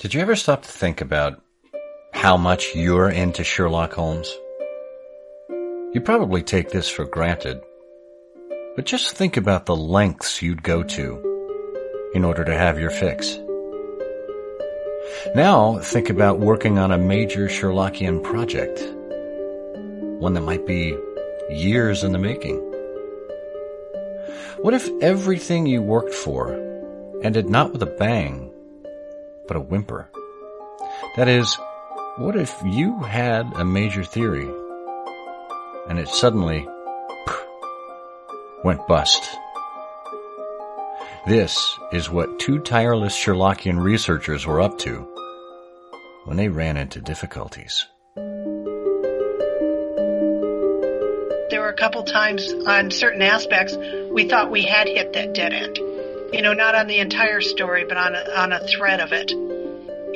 Did you ever stop to think about how much you're into Sherlock Holmes? You probably take this for granted, but just think about the lengths you'd go to in order to have your fix. Now think about working on a major Sherlockian project, one that might be years in the making. What if everything you worked for ended not with a bang, but a whimper? That is, what if you had a major theory and it suddenly went bust? This is what two tireless Sherlockian researchers were up to when they ran into difficulties. There were a couple times on certain aspects we thought we had hit that dead end. You know, not on the entire story, but on a thread of it.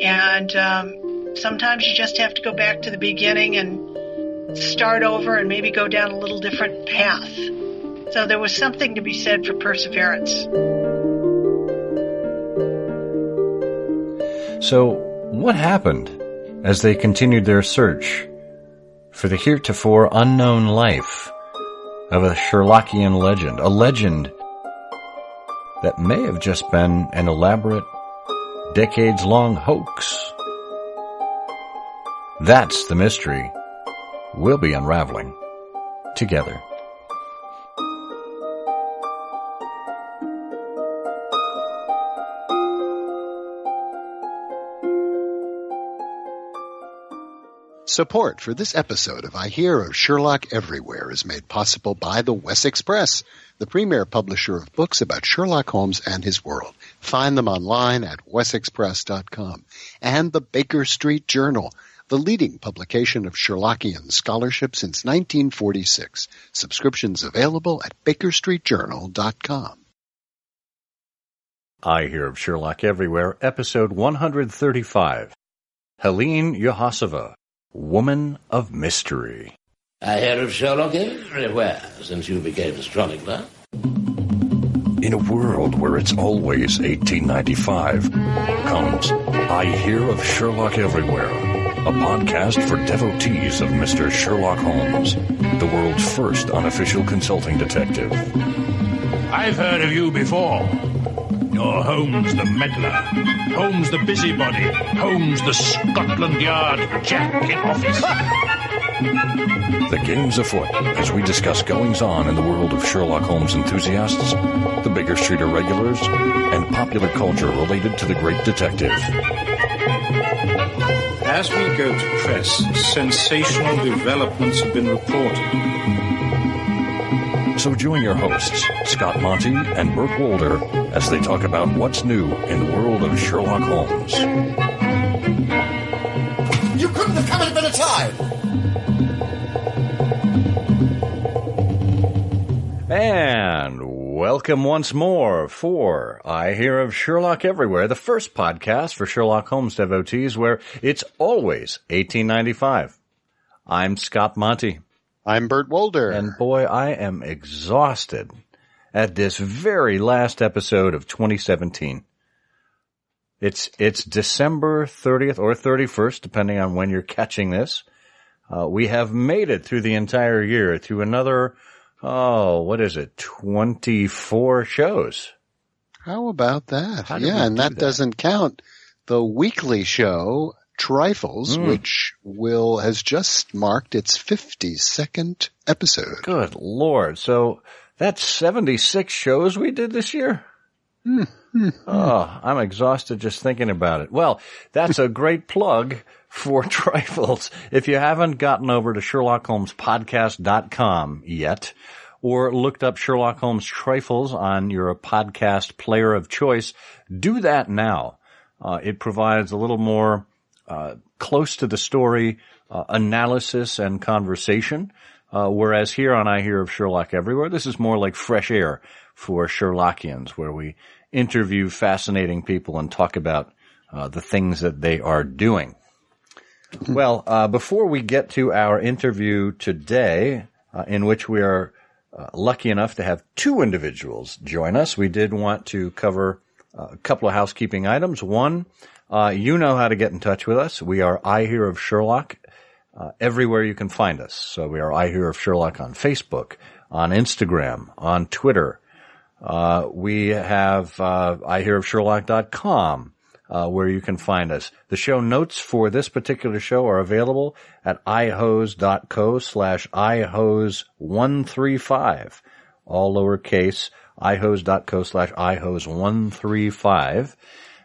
And sometimes you just have to go back to the beginning and start over and maybe go down a little different path. So there was something to be said for perseverance. So what happened as they continued their search for the heretofore unknown life of a Sherlockian legend, a legend that may have just been an elaborate, decades-long hoax? That's the mystery we'll be unraveling together. Support for this episode of I Hear of Sherlock Everywhere is made possible by the Wessex Press, the premier publisher of books about Sherlock Holmes and his world. Find them online at wessexpress.com. And the Baker Street Journal, the leading publication of Sherlockian scholarship since 1946. Subscriptions available at bakerstreetjournal.com. I Hear of Sherlock Everywhere, episode 135. Helene Yuhasova, Woman of Mystery. I hear of Sherlock everywhere since you became a chronicler. In a world where it's always 1895, comes I Hear of Sherlock Everywhere, a podcast for devotees of Mr. Sherlock Holmes, the world's first unofficial consulting detective. I've heard of you before. You're Holmes the meddler, Holmes the busybody, Holmes the Scotland Yard Jack in office. The game's afoot as we discuss goings-on in the world of Sherlock Holmes enthusiasts, the Baker Street Irregulars, and popular culture related to the great detective. As we go to press, sensational developments have been reported. So join your hosts, Scott Monty and Burt Wolder, as they talk about what's new in the world of Sherlock Holmes. You couldn't have come at a better time! And welcome once more for I Hear of Sherlock Everywhere, the first podcast for Sherlock Holmes devotees where it's always 1895. I'm Scott Monty. I'm Burt Wolder. And boy, I am exhausted at this very last episode of 2017. It's December 30th or 31st, depending on when you're catching this. We have made it through the entire year to another, 24 shows. How about that? How did we and do that doesn't count the weekly show, Trifles, which has just marked its 52nd episode. Good Lord. So that's 76 shows we did this year? I'm exhausted just thinking about it. Well, that's a great plug for Trifles. If you haven't gotten over to SherlockHolmesPodcast.com yet, or looked up Sherlock Holmes Trifles on your podcast player of choice, do that now. It provides a little more close to the story analysis and conversation, whereas here on I Hear of Sherlock Everywhere, this is more like fresh air for Sherlockians, where we interview fascinating people and talk about the things that they are doing. Well, before we get to our interview today, in which we are lucky enough to have two individuals join us, we did want to cover a couple of housekeeping items. One, You know how to get in touch with us. We are I Hear of Sherlock everywhere you can find us. So we are I Hear of Sherlock on Facebook, on Instagram, on Twitter. We have ihearofsherlock.com, where you can find us. The show notes for this particular show are available at ihose.co/ihose135, all lowercase, ihose.co/ihose135.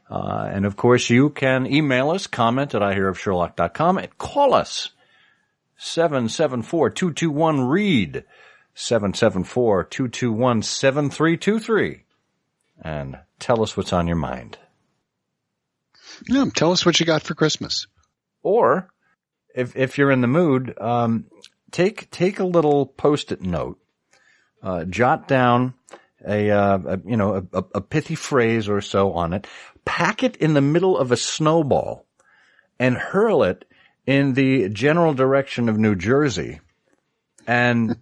And of course, you can email us, comment at ihearofsherlock.com, and call us, 774-221-READ, 774-221-7323, and tell us what's on your mind. Yeah, tell us what you got for Christmas. Or, if you're in the mood, take a little Post-it note, jot down a pithy phrase or so on it, pack it in the middle of a snowball, and hurl it in the general direction of New Jersey. And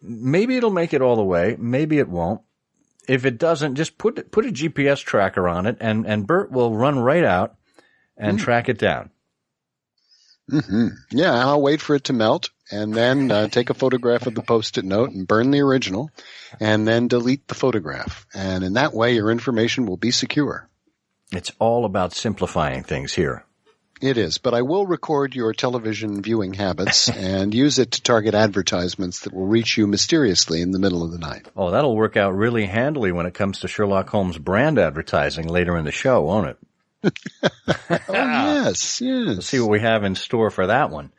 maybe it'll make it all the way. Maybe it won't. If it doesn't, just put a GPS tracker on it, and Bert will run right out and track it down. Mm-hmm. Yeah, I'll wait for it to melt, and then take a photograph of the Post-it note and burn the original, and then delete the photograph. And in that way, your information will be secure. It's all about simplifying things here. It is, but I will record your television viewing habits and use it to target advertisements that will reach you mysteriously in the middle of the night. Oh, that'll work out really handily when it comes to Sherlock Holmes brand advertising later in the show, won't it? Oh, yes. Let's see what we have in store for that one.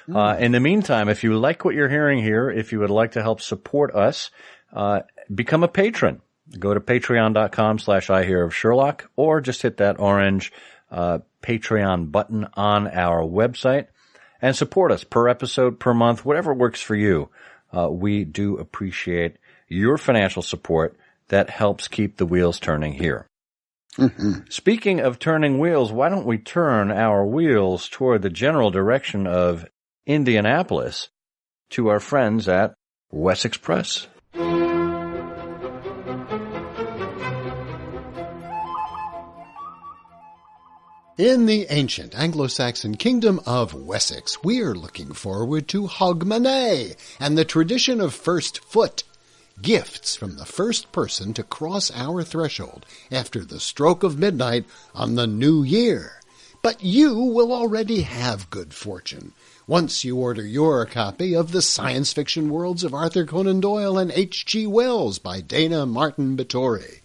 In the meantime, if you like what you're hearing here, if you would like to help support us, become a patron. Go to patreon.com/ihearofsherlock, or just hit that orange Patreon button on our website and support us per episode, per month, whatever works for you. We do appreciate your financial support that helps keep the wheels turning here. Mm-hmm. Speaking of turning wheels, why don't we turn our wheels toward the general direction of Indianapolis to our friends at Wessex Press. In the ancient Anglo-Saxon kingdom of Wessex, we're looking forward to Hogmanay and the tradition of first foot, gifts from the first person to cross our threshold after the stroke of midnight on the new year. But you will already have good fortune once you order your copy of The Science Fiction Worlds of Arthur Conan Doyle and H.G. Wells by Dana Martin Bittori.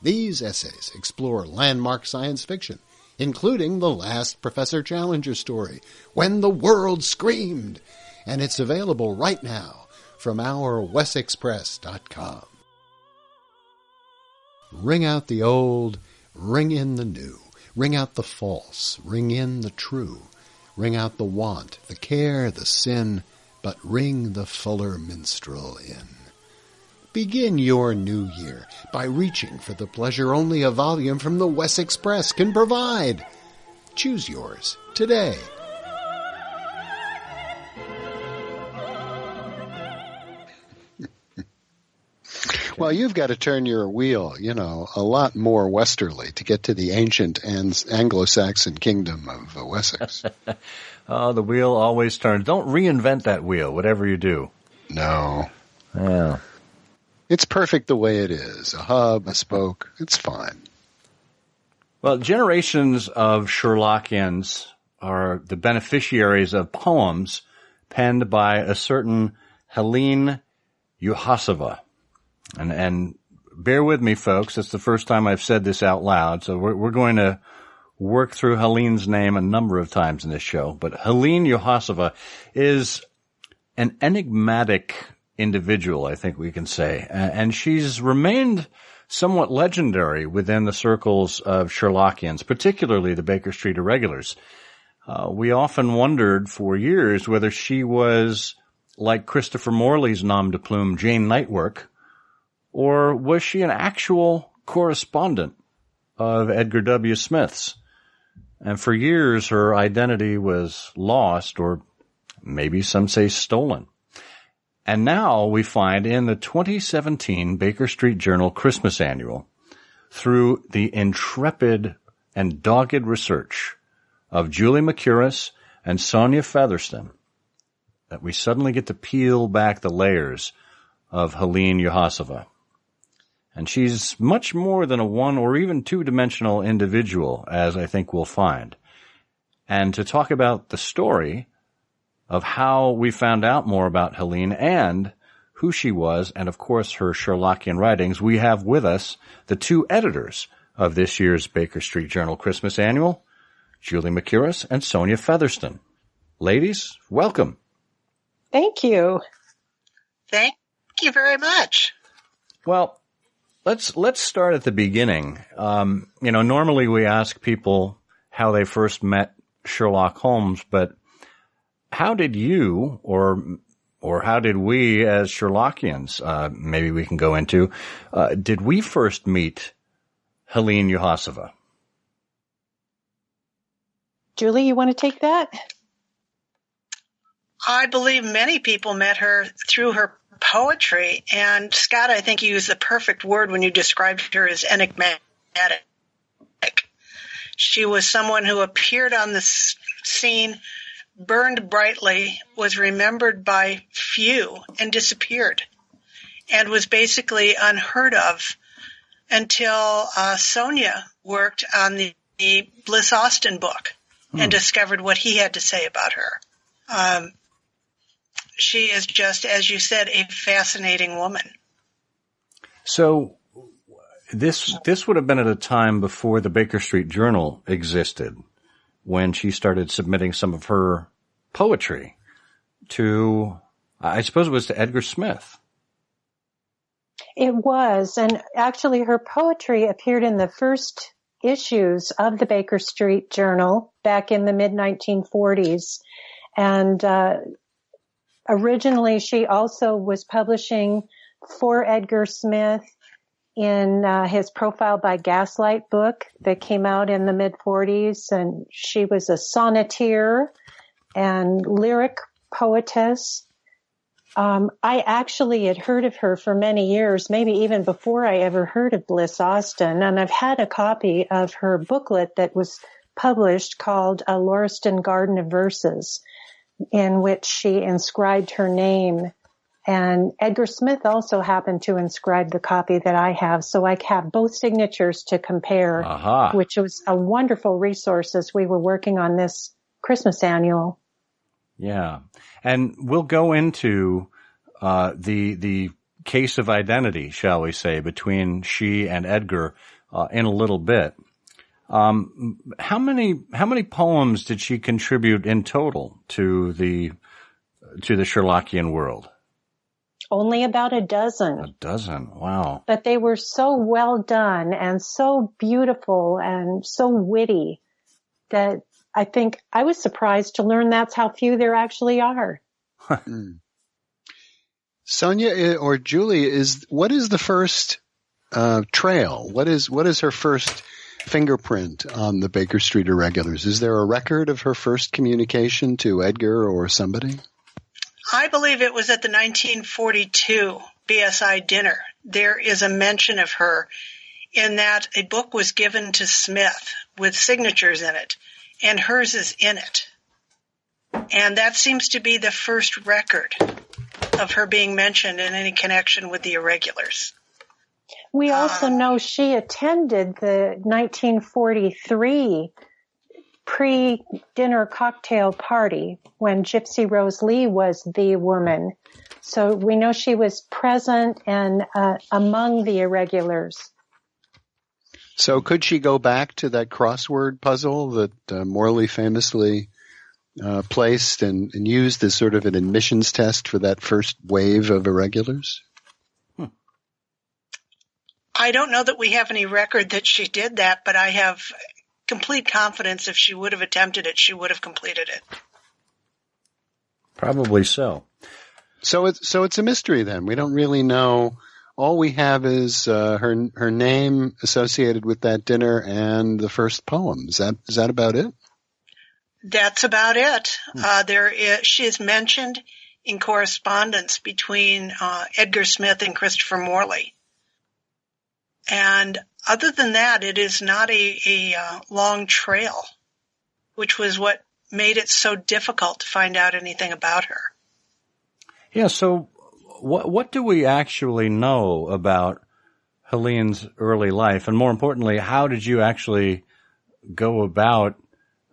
These essays explore landmark science fiction, including the last Professor Challenger story, When the World Screamed, and it's available right now from our WessexPress.com. Ring out the old, ring in the new, ring out the false, ring in the true, ring out the want, the care, the sin, but ring the fuller minstrel in. Begin your new year by reaching for the pleasure only a volume from the Wessex Press can provide. Choose yours today. Well, you've got to turn your wheel, a lot more westerly to get to the ancient and Anglo-Saxon kingdom of Wessex. Oh, the wheel always turns. Don't reinvent that wheel, whatever you do. No. Yeah. It's perfect the way it is. A hub, a spoke. It's fine. Well, generations of Sherlockians are the beneficiaries of poems penned by a certain Helene Yuhasova. And bear with me, folks. It's the first time I've said this out loud, so we're going to work through Helene's name a number of times in this show. But Helene Yuhasova is an enigmatic individual, I think we can say. And she's remained somewhat legendary within the circles of Sherlockians, particularly the Baker Street Irregulars. We often wondered for years whether she was like Christopher Morley's nom de plume, Jane Nightwork, or was she an actual correspondent of Edgar W. Smith's? And for years, her identity was lost, or maybe some say stolen. And now we find in the 2017 Baker Street Journal Christmas Annual, through the intrepid and dogged research of Julie McKuras and Sonia Fetherston that we suddenly get to peel back the layers of Helene Yuhasova. And she's much more than a one or even two-dimensional individual, as I think we'll find. And to talk about the story of how we found out more about Helene and who she was, and of course her Sherlockian writings, we have with us the two editors of this year's Baker Street Journal Christmas Annual, Julie McKuras and Sonia Fetherston. Ladies, welcome. Thank you. Thank you very much. Well, let's start at the beginning. Normally we ask people how they first met Sherlock Holmes, but how did you or how did we as Sherlockians, maybe we can go into, did we first meet Helene Yuhasova? Julie, you want to take that? I believe many people met her through her poetry. And Scott, I think you used the perfect word when you described her as enigmatic. She was someone who appeared on the scene, burned brightly, was remembered by few, and disappeared, and was basically unheard of until Sonia worked on the Bliss Austin book and discovered what he had to say about her. She is just, as you said, a fascinating woman. So this would have been at a time before the Baker Street Journal existed, when she started submitting some of her poetry to, I suppose it was to Edgar Smith. It was, and actually her poetry appeared in the first issues of the Baker Street Journal back in the mid-1940s. And originally she also was publishing for Edgar Smith in his Profile by Gaslight book that came out in the mid-40s, and she was a sonneteer and lyric poetess. I actually had heard of her for many years, maybe even before I ever heard of Bliss Austin, and I've had a copy of her booklet that was published called A Lauriston Garden of Verses, in which she inscribed her name. And Edgar Smith also happened to inscribe the copy that I have, so I have both signatures to compare, which was a wonderful resource as we were working on this Christmas annual. Yeah, and we'll go into the case of identity, shall we say, between she and Edgar in a little bit. How many poems did she contribute in total to the Sherlockian world? Only about a dozen. A dozen, wow. But they were so well done and so beautiful and so witty that I think I was surprised to learn that's how few there actually are. Sonia or Julie, what is the first trail? What is her first fingerprint on the Baker Street Irregulars? Is there a record of her first communication to Edgar or somebody? I believe it was at the 1942 BSI dinner. There is a mention of her in that a book was given to Smith with signatures in it, and hers is in it. And that seems to be the first record of her being mentioned in any connection with the Irregulars. We also know she attended the 1943 pre-dinner cocktail party when Gypsy Rose Lee was the woman. So we know she was present and among the Irregulars. So could she go back to that crossword puzzle that Morley famously placed and used as sort of an admissions test for that first wave of Irregulars? I don't know that we have any record that she did that, but I have complete confidence if she would have attempted it, she would have completed it. Probably so. So it's a mystery then. We don't really know. All we have is her name associated with that dinner and the first poem. Is that about it? That's about it. She is mentioned in correspondence between Edgar Smith and Christopher Morley. And other than that, it is not a long trail, which was what made it so difficult to find out anything about her. Yeah, so what do we actually know about Helene's early life? And more importantly, how did you actually go about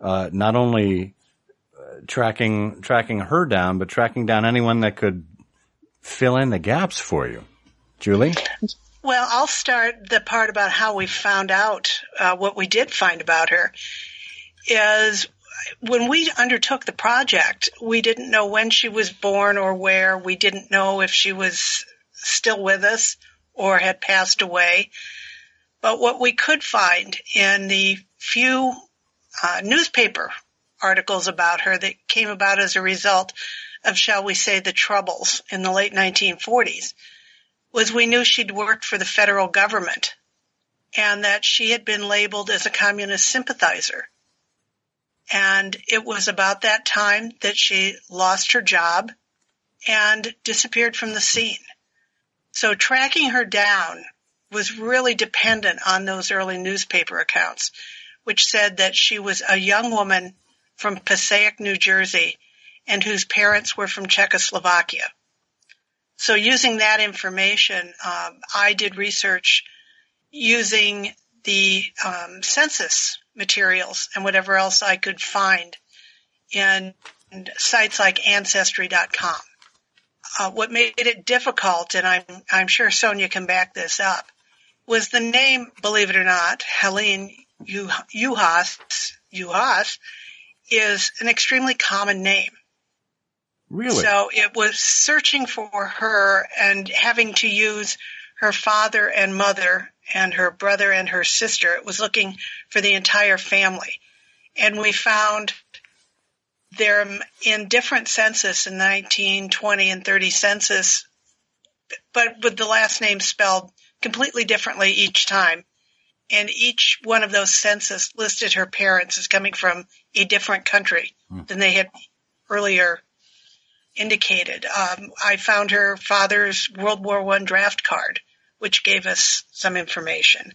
not only tracking her down, but tracking down anyone that could fill in the gaps for you? Julie? Well, I'll start the part about how we found out what we did find about her. Is when we undertook the project, we didn't know when she was born or where. We didn't know if she was still with us or had passed away. But what we could find in the few newspaper articles about her that came about as a result of, shall we say, the Troubles in the late 1940s, was we knew she'd worked for the federal government and that she had been labeled as a communist sympathizer. And it was about that time that she lost her job and disappeared from the scene. So tracking her down was really dependent on those early newspaper accounts, which said that she was a young woman from Passaic, New Jersey, and whose parents were from Czechoslovakia. So using that information, I did research using the census materials and whatever else I could find in sites like Ancestry.com. What made it difficult, and I'm sure Sonia can back this up, was the name, believe it or not, Helene Yuhas is an extremely common name. Really? So it was searching for her and having to use her father and mother and her brother and her sister. It was looking for the entire family. And we found them in different census in 1920 and 30 census, but with the last name spelled completely differently each time. And each one of those census listed her parents as coming from a different country than they had earlier indicated. I found her father's World War I draft card, which gave us some information.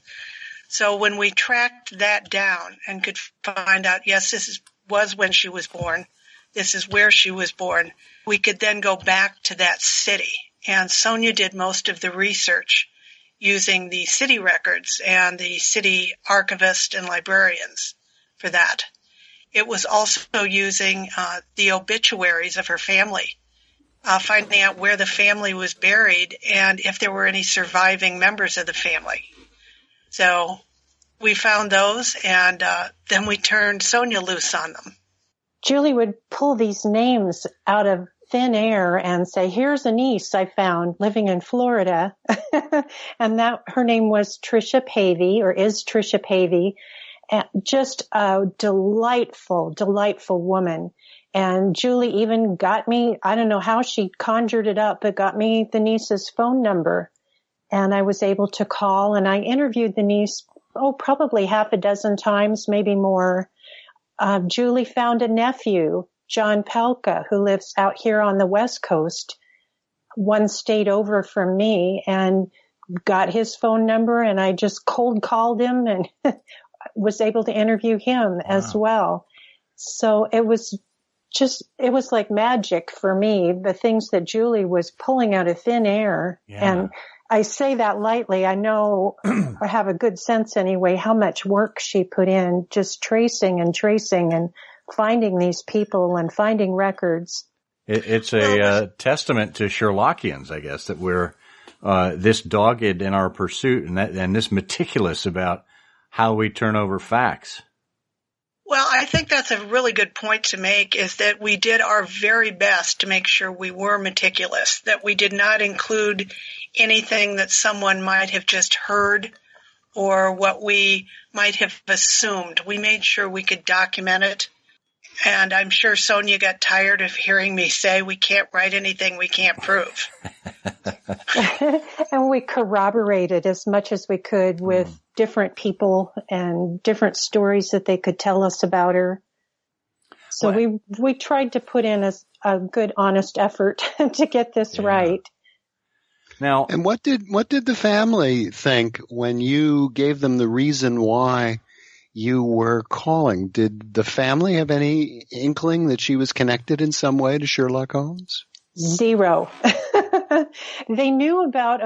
So when we tracked that down and could find out, yes, this was when she was born, this is where she was born, we could then go back to that city. And Sonia did most of the research using the city records and the city archivists and librarians for that. It was also using the obituaries of her family, finding out where the family was buried and if there were any surviving members of the family. So we found those, and then we turned Sonia loose on them. Julie would pull these names out of thin air and say, here's a niece I found living in Florida. And that her name was Tricia Pavey, or is Tricia Pavey. And just a delightful, delightful woman. And Julie even got me, I don't know how she conjured it up, but got me the niece's phone number. And I was able to call, and I interviewed the niece, probably half a dozen times, maybe more. Julie found a nephew, John Pelka, who lives out here on the West Coast, one state over from me, and got his phone number, and I just cold called him and was able to interview him as well. So it was like magic for me, the things that Julie was pulling out of thin air. Yeah. And I say that lightly. I know, or have a good sense anyway, how much work she put in just tracing and finding these people and finding records. It's a testament to Sherlockians, I guess, that we're this dogged in our pursuit and this meticulous about how we turn over facts. Well, I think that's a really good point to make, is that we did our very best to make sure we were meticulous, that we did not include anything that someone might have just heard or what we might have assumed. We made sure we could document it. And I'm sure Sonia got tired of hearing me say we can't write anything we can't prove. And we corroborated as much as we could with different people and different stories that they could tell us about her. So we tried to put in a good, honest effort to get this right. Now, and what did the family think when you gave them the reason why you were calling? Did the family have any inkling that she was connected in some way to Sherlock Holmes? Zero. They knew about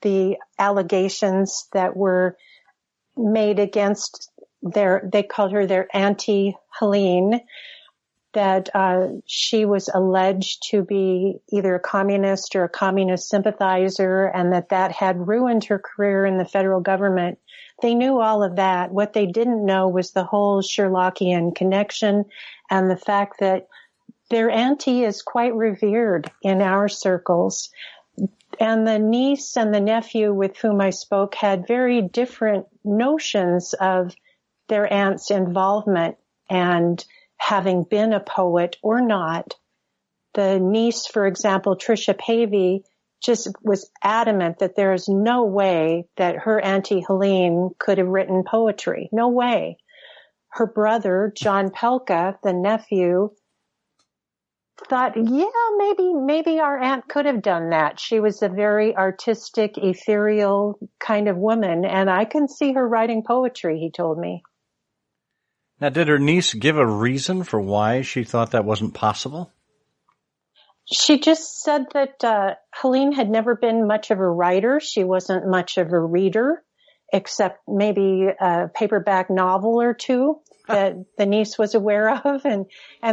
the allegations that were made against they called her their Auntie Helene, that she was alleged to be either a communist or a communist sympathizer, and that had ruined her career in the federal government. They knew all of that. What they didn't know was the whole Sherlockian connection and the fact that their auntie is quite revered in our circles. And the niece and the nephew with whom I spoke had very different notions of their aunt's involvement and having been a poet or not. The niece, for example, Tricia Pavey, just was adamant that there is no way that her Auntie Helene could have written poetry. No way. Her brother, John Pelka, the nephew, thought, maybe our aunt could have done that. She was a very artistic, ethereal kind of woman, and I can see her writing poetry, he told me. Now, did her niece give a reason for why she thought that wasn't possible? She just said that Helene had never been much of a writer. She wasn't much of a reader, except maybe a paperback novel or two that the niece was aware of. And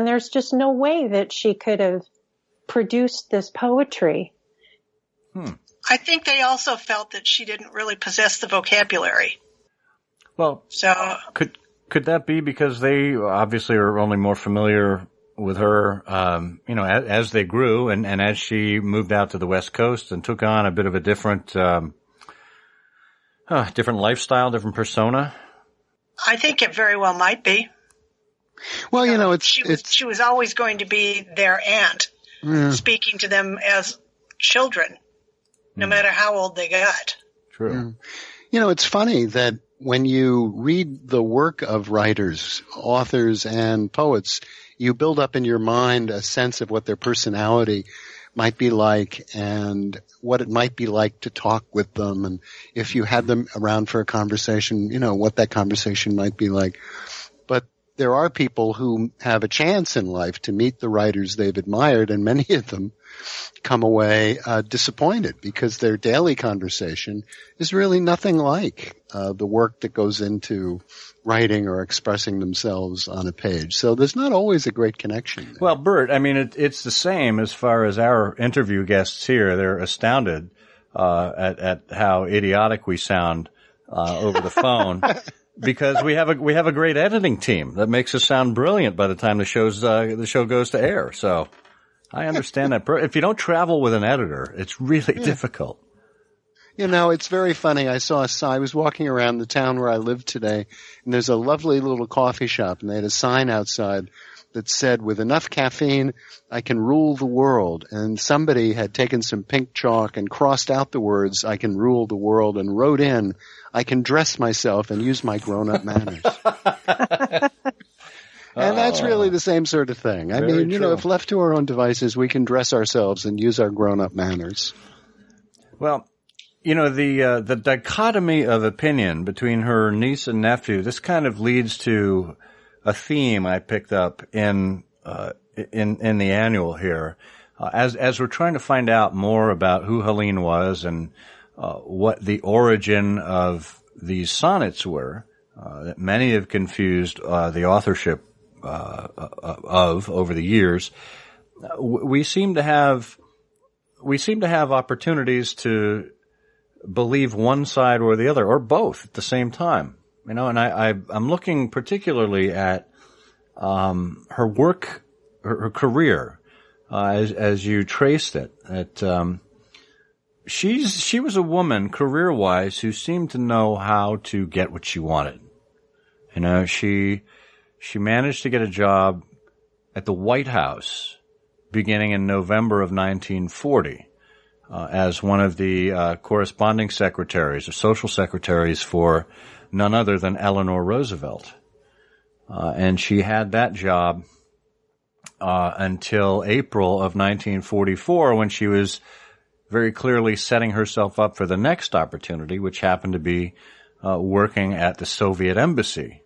there's just no way that she could have produced this poetry. I think they also felt that she didn't really possess the vocabulary. Well, so could that be because they obviously are only more familiar with her, as they grew and as she moved out to the West Coast and took on a bit of a different lifestyle, different persona? I think it very well might be. Well, she was always going to be their aunt, speaking to them as children, no matter how old they got. True. It's funny that when you read the work of writers, authors, and poets, you build up in your mind a sense of what their personality might be like and what it might be like to talk with them. And if you had them around for a conversation, what that conversation might be like. But there are people who have a chance in life to meet the writers they've admired, and many of them come away disappointed because their daily conversation is really nothing like the work that goes into writing or expressing themselves on a page. So there's not always a great connection there. Well, Bert, I mean, it's the same as far as our interview guests here. They're astounded at how idiotic we sound over the phone. Because we have a great editing team that makes us sound brilliant by the time the show goes to air. So I understand that. If you don't travel with an editor, it's really difficult. It's very funny. I was walking around the town where I live today, and there's a lovely little coffee shop, and they had a sign outside that said, "With enough caffeine, I can rule the world." And somebody had taken some pink chalk and crossed out the words, "I can rule the world," and wrote in, "I can dress myself and use my grown-up manners." And that's really the same sort of thing. I mean, true. If left to our own devices, we can dress ourselves and use our grown-up manners. Well, the dichotomy of opinion between her niece and nephew, this kind of leads to a theme I picked up in the annual here. As we're trying to find out more about who Helene was and what the origin of these sonnets were, that many have confused the authorship of over the years, we seem to have opportunities to believe one side or the other, or both at the same time. And I'm looking particularly at her work, her career, as you traced it. She was a woman, career-wise, who seemed to know how to get what she wanted. She managed to get a job at the White House beginning in November of 1940 as one of the corresponding secretaries or social secretaries for none other than Eleanor Roosevelt. And she had that job until April of 1944, when she was very clearly setting herself up for the next opportunity, which happened to be working at the Soviet embassy,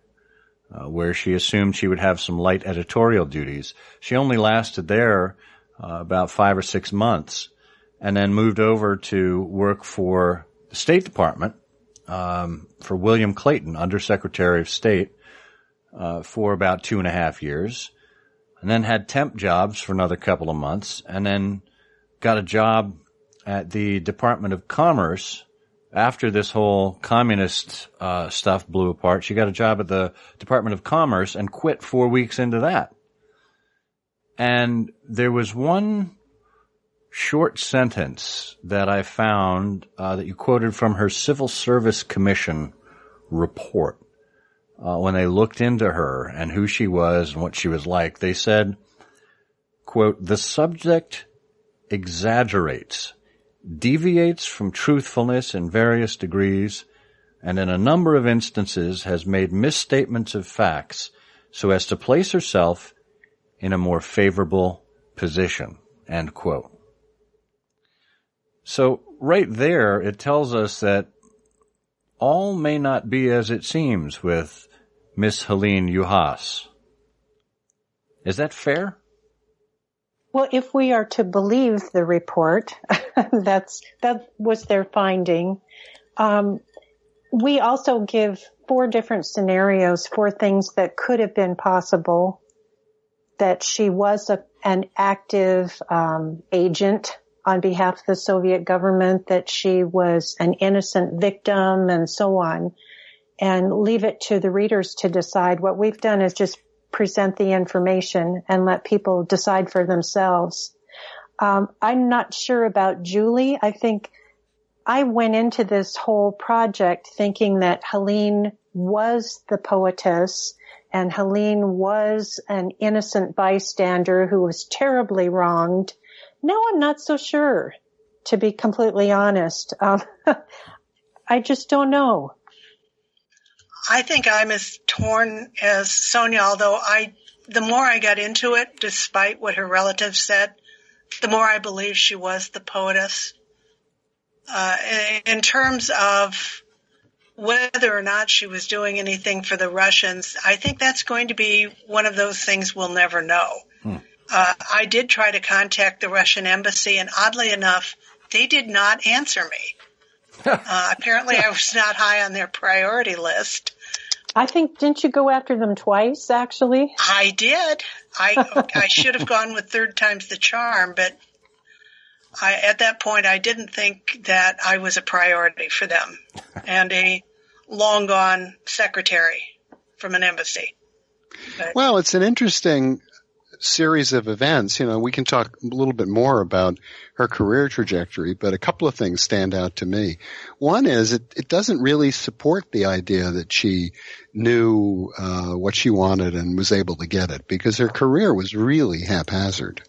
where she assumed she would have some light editorial duties. She only lasted there about 5 or 6 months, and then moved over to work for the State Department, for William Clayton, Undersecretary of State, for about 2.5 years, and then had temp jobs for another couple of months, and then got a job at the Department of Commerce. After this whole communist stuff blew apart, she got a job at the Department of Commerce and quit 4 weeks into that. And there was one short sentence that I found that you quoted from her Civil Service Commission report. When they looked into her and who she was and what she was like, they said, quote, "The subject exaggerates, deviates from truthfulness in various degrees, and in a number of instances has made misstatements of facts so as to place herself in a more favorable position," end quote. So right there, it tells us that all may not be as it seems with Miss Helene Yuhas. Is that fair? Well, if we are to believe the report, that was their finding. We also give 4 different scenarios for things that could have been possible, that she was an active agent on behalf of the Soviet government, that she was an innocent victim, and so on, and leave it to the readers to decide. What we've done is just present the information and let people decide for themselves. I'm not sure about Julie. I think I went into this whole project thinking that Helene was the poetess and Helene was an innocent bystander who was terribly wronged. Now I'm not so sure, to be completely honest. I just don't know. I think I'm as torn as Sonia, although the more I got into it, despite what her relatives said, the more I believe she was the poetess. In terms of whether or not she was doing anything for the Russians, I think that's going to be one of those things we'll never know. I did try to contact the Russian embassy, and oddly enough, they did not answer me. Apparently I was not high on their priority list. I think, didn't you go after them twice, actually? I did. I should have gone with 3rd time's the charm, but at that point I didn't think that I was a priority for them and a long-gone secretary from an embassy. But, well, it's an interesting series of events. You know, we can talk a little bit more about her career trajectory, but a couple of things stand out to me. One is it doesn't really support the idea that she knew what she wanted and was able to get it, because her career was really haphazard.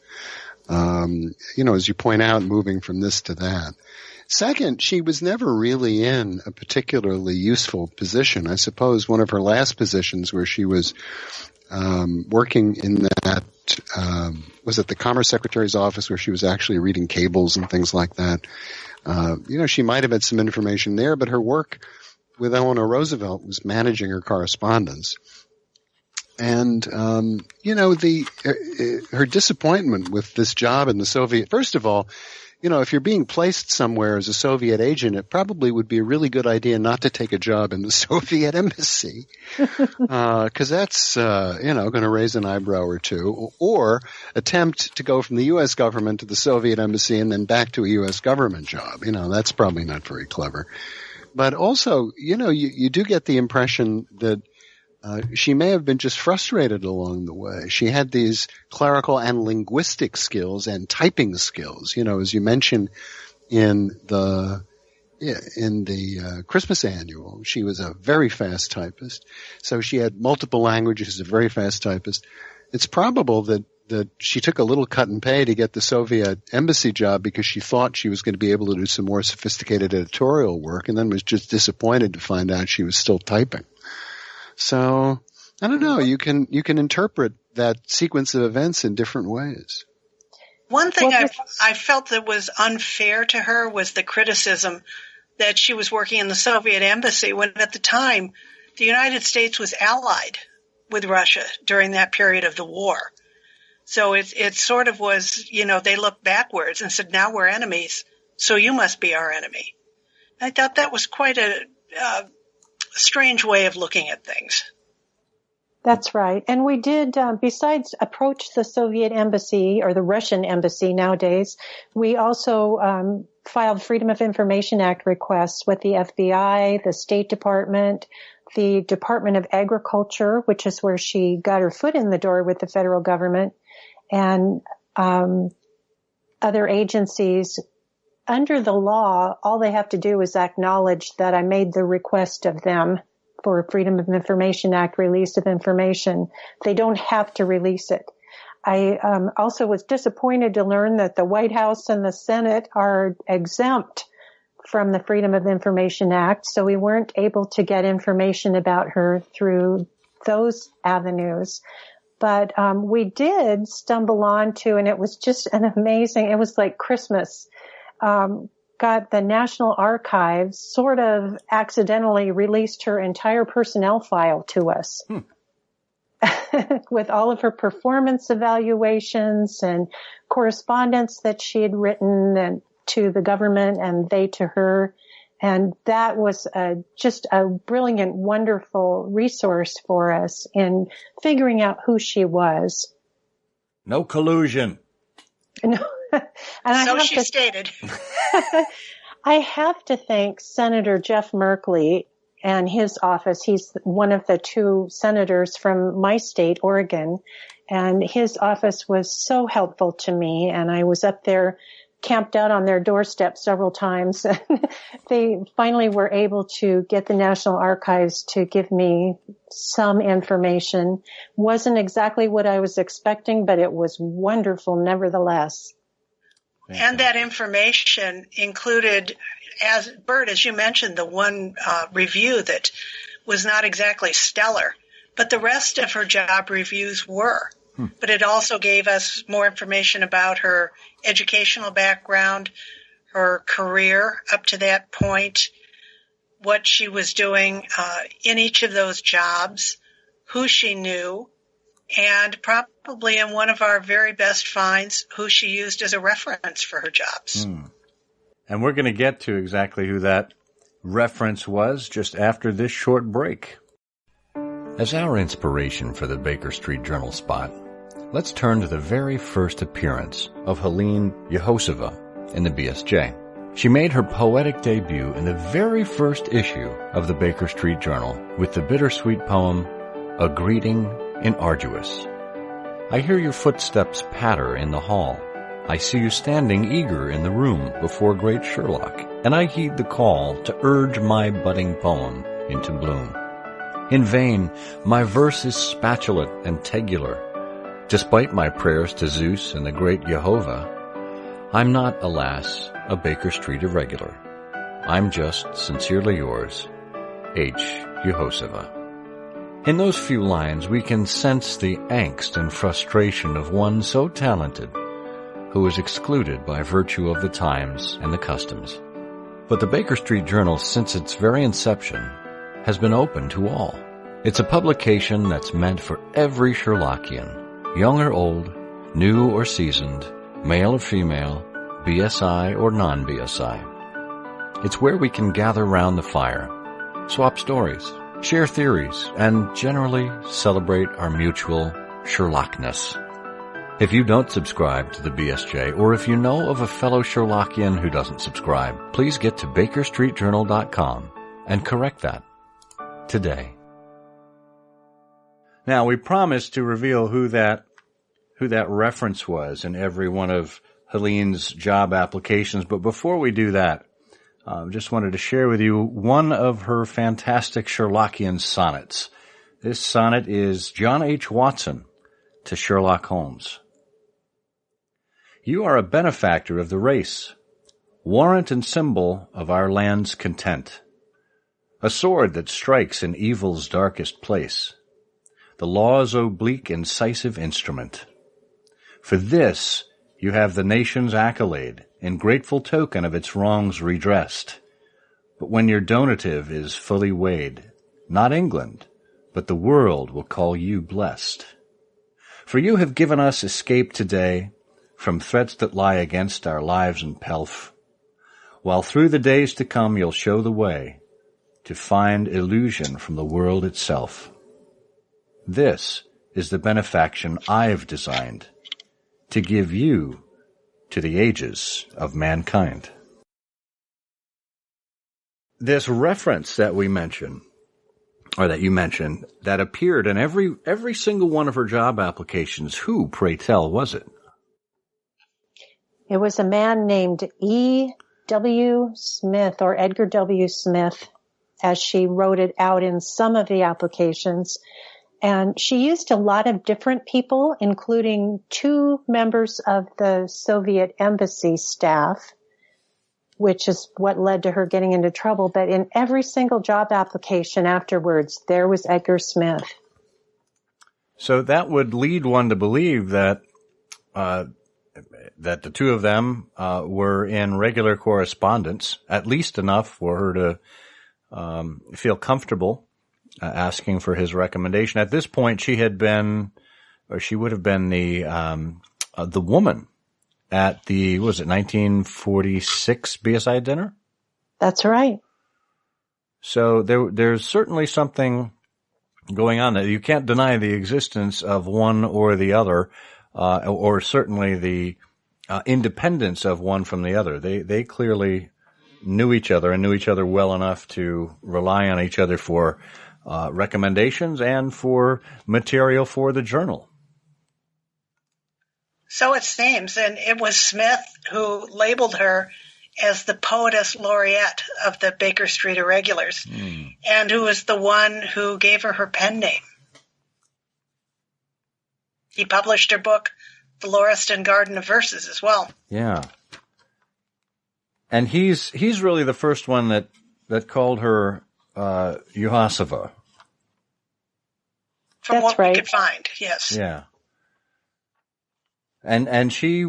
You know, as you point out, moving from this to that. Second, she was never really in a particularly useful position. I suppose one of her last positions where she was working in that, was at the Commerce Secretary's office, where she was actually reading cables and things like that. You know, she might have had some information there, but her work with Eleanor Roosevelt was managing her correspondence. And, you know, her disappointment with this job in the Soviet, first of all, you know, if you're being placed somewhere as a Soviet agent, it probably would be a really good idea not to take a job in the Soviet embassy, because that's, you know, going to raise an eyebrow or two, or attempt to go from the U.S. government to the Soviet embassy and then back to a U.S. government job. You know, that's probably not very clever. But also, you know, you do get the impression that she may have been just frustrated along the way. She had these clerical and linguistic skills and typing skills. You know, as you mentioned in the Christmas annual, she was a very fast typist. So she had multiple languages, a very fast typist. It's probable that she took a little cut in pay to get the Soviet embassy job because she thought she was going to be able to do some more sophisticated editorial work, and then was just disappointed to find out she was still typing. So, I don't know, you can interpret that sequence of events in different ways. One thing I felt that was unfair to her was the criticism that she was working in the Soviet embassy when at the time the United States was allied with Russia during that period of the war. So it sort of was, they looked backwards and said, now we're enemies, so you must be our enemy. I thought that was quite a strange way of looking at things. That's right. And we did, besides approach the Soviet embassy or the Russian embassy nowadays, we also filed Freedom of Information Act requests with the FBI, the State Department, the Department of Agriculture, which is where she got her foot in the door with the federal government, and other agencies. Under the law, all they have to do is acknowledge that I made the request of them for Freedom of Information Act release of information. They don't have to release it. I also was disappointed to learn that the White House and the Senate are exempt from the Freedom of Information Act, so we weren't able to get information about her through those avenues. But we did stumble onto, and it was just it was like Christmas, got the National Archives sort of accidentally released her entire personnel file to us with all of her performance evaluations and correspondence that she had written and to the government and they to her. And that was just a brilliant, wonderful resource for us in figuring out who she was. No collusion. No. And so she stated. I have to thank Senator Jeff Merkley and his office. He's one of the two senators from my state, Oregon, and his office was so helpful to me. And I was up there camped out on their doorstep several times. They finally were able to get the National Archives to give me some information. Wasn't exactly what I was expecting, but it was wonderful nevertheless. And that information included, as Bert, as you mentioned, the one review that was not exactly stellar, but the rest of her job reviews were. But it also gave us more information about her educational background, her career up to that point, what she was doing in each of those jobs, who she knew, and probably in one of our very best finds, who she used as a reference for her jobs. And we're going to get to exactly who that reference was just after this short break. As our inspiration for the Baker Street Journal spot, let's turn to the very first appearance of Helene Yuhasova in the BSJ. She made her poetic debut in the very first issue of the Baker Street Journal with the bittersweet poem, A Greeting in Arduous. I hear your footsteps patter in the hall. I see you standing eager in the room before great Sherlock, and I heed the call to urge my budding poem into bloom. In vain, my verse is spatulate and tegular. Despite my prayers to Zeus and the great Jehovah, I'm not, alas, a Baker Street irregular. I'm just sincerely yours, H. Yuhasova. In those few lines, we can sense the angst and frustration of one so talented who is excluded by virtue of the times and the customs. But the Baker Street Journal, since its very inception, has been open to all. It's a publication that's meant for every Sherlockian, young or old, new or seasoned, male or female, BSI or non-BSI. It's where we can gather round the fire, swap stories, share theories, and generally celebrate our mutual Sherlockness. If you don't subscribe to the BSJ, or if you know of a fellow Sherlockian who doesn't subscribe, please get to bakerstreetjournal.com and correct that today. Now, we promised to reveal who that reference was in every one of Helene's job applications, but before we do that, just wanted to share with you one of her fantastic Sherlockian sonnets. This sonnet is John H. Watson to Sherlock Holmes. You are a benefactor of the race, warrant and symbol of our land's content, a sword that strikes in evil's darkest place, the law's oblique incisive instrument. For this You have the nation's accolade, in grateful token of its wrongs redressed. But when your donative is fully weighed, not England, but the world will call you blessed. For you have given us escape today from threats that lie against our lives and pelf, while through the days to come you'll show the way to find illusion from the world itself. This is the benefaction I've designed to give you to the ages of mankind. This reference that we mentioned, or that you mentioned, that appeared in every single one of her job applications, who, pray tell, was it? It was a man named E. W. Smith, or Edgar W. Smith, as she wrote it out in some of the applications. And she used a lot of different people, including 2 members of the Soviet embassy staff, which is what led to her getting into trouble. But in every single job application afterwards, there was Edgar Smith. So that would lead one to believe that that the 2 of them were in regular correspondence, at least enough for her to feel comfortable asking for his recommendation. At this point, she would have been the woman at the, was it 1946 BSI dinner? That's right. So there's certainly something going on there. You can't deny the existence of one or the other, or certainly the independence of one from the other. They clearly knew each other and knew each other well enough to rely on each other for recommendations and for material for the journal. So it seems, and it was Smith who labeled her as the Poetess Laureate of the Baker Street Irregulars, and who was the one who gave her pen name. He published her book, The Lauriston Garden of Verses, as well. Yeah. And he's really the first one that called her Yuhasova. From what we could find, yes. Yeah. And she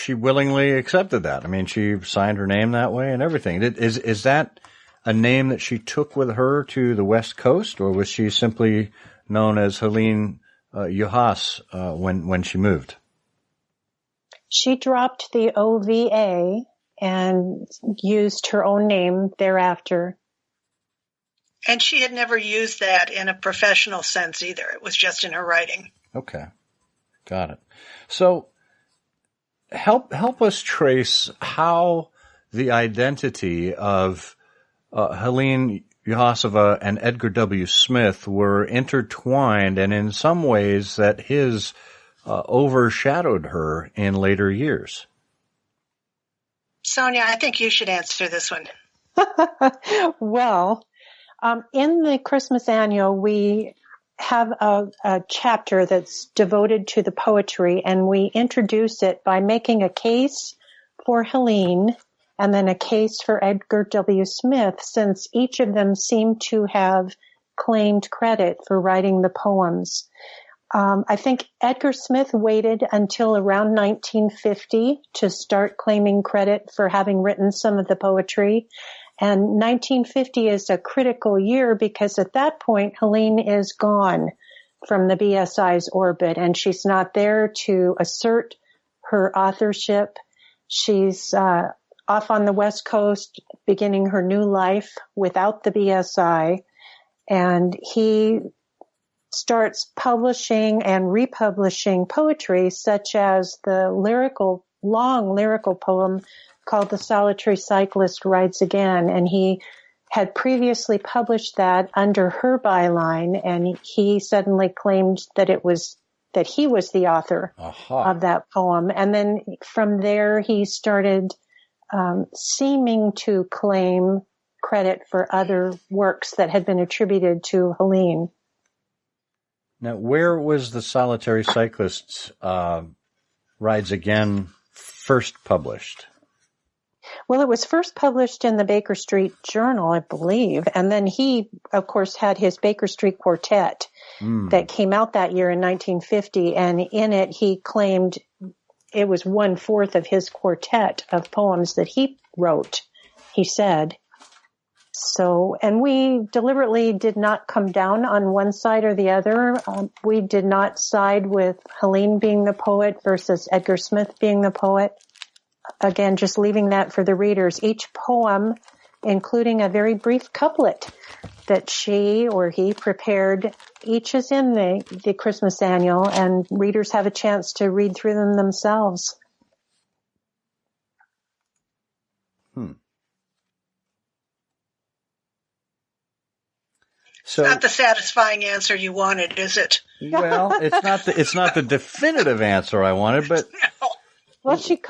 willingly accepted that. I mean, she signed her name that way and everything. Is that a name that she took with her to the West Coast, or was she simply known as Helene Yuhas when she moved? She dropped the OVA and used her own name thereafter. And she had never used that in a professional sense either. It was just in her writing. Okay. Got it. So help us trace how the identity of Helene Yuhasova and Edgar W. Smith were intertwined, and in some ways that his overshadowed her in later years. Sonia, I think you should answer this one. Well, in the Christmas Annual, we have a chapter that's devoted to the poetry, and we introduce it by making a case for Helene and then a case for Edgar W. Smith, since each of them seem to have claimed credit for writing the poems. I think Edgar Smith waited until around 1950 to start claiming credit for having written some of the poetry. And 1950 is a critical year because at that point, Helene is gone from the BSI's orbit, and she's not there to assert her authorship. She's off on the West Coast beginning her new life without the BSI, and he starts publishing and republishing poetry such as the long lyrical poem called The Solitary Cyclist Rides Again. And he had previously published that under her byline, and he suddenly claimed that he was the author of that poem. And then from there, he started seeming to claim credit for other works that had been attributed to Helene. Now, where was The Solitary Cyclist Rides Again first published? Well, it was first published in the Baker Street Journal, I believe. And then he, of course, had his Baker Street Quartet that came out that year in 1950. And in it, he claimed it was 1/4 of his quartet of poems that he wrote, he said. So, and we deliberately did not come down on one side or the other. We did not side with Helene being the poet versus Edgar Smith being the poet. Again, just leaving that for the readers. Each poem, including a very brief couplet that she or he prepared, each is in the Christmas Annual, and readers have a chance to read through them themselves. So, not the satisfying answer you wanted, is it? Well, it's not the definitive answer I wanted, but no. Well, she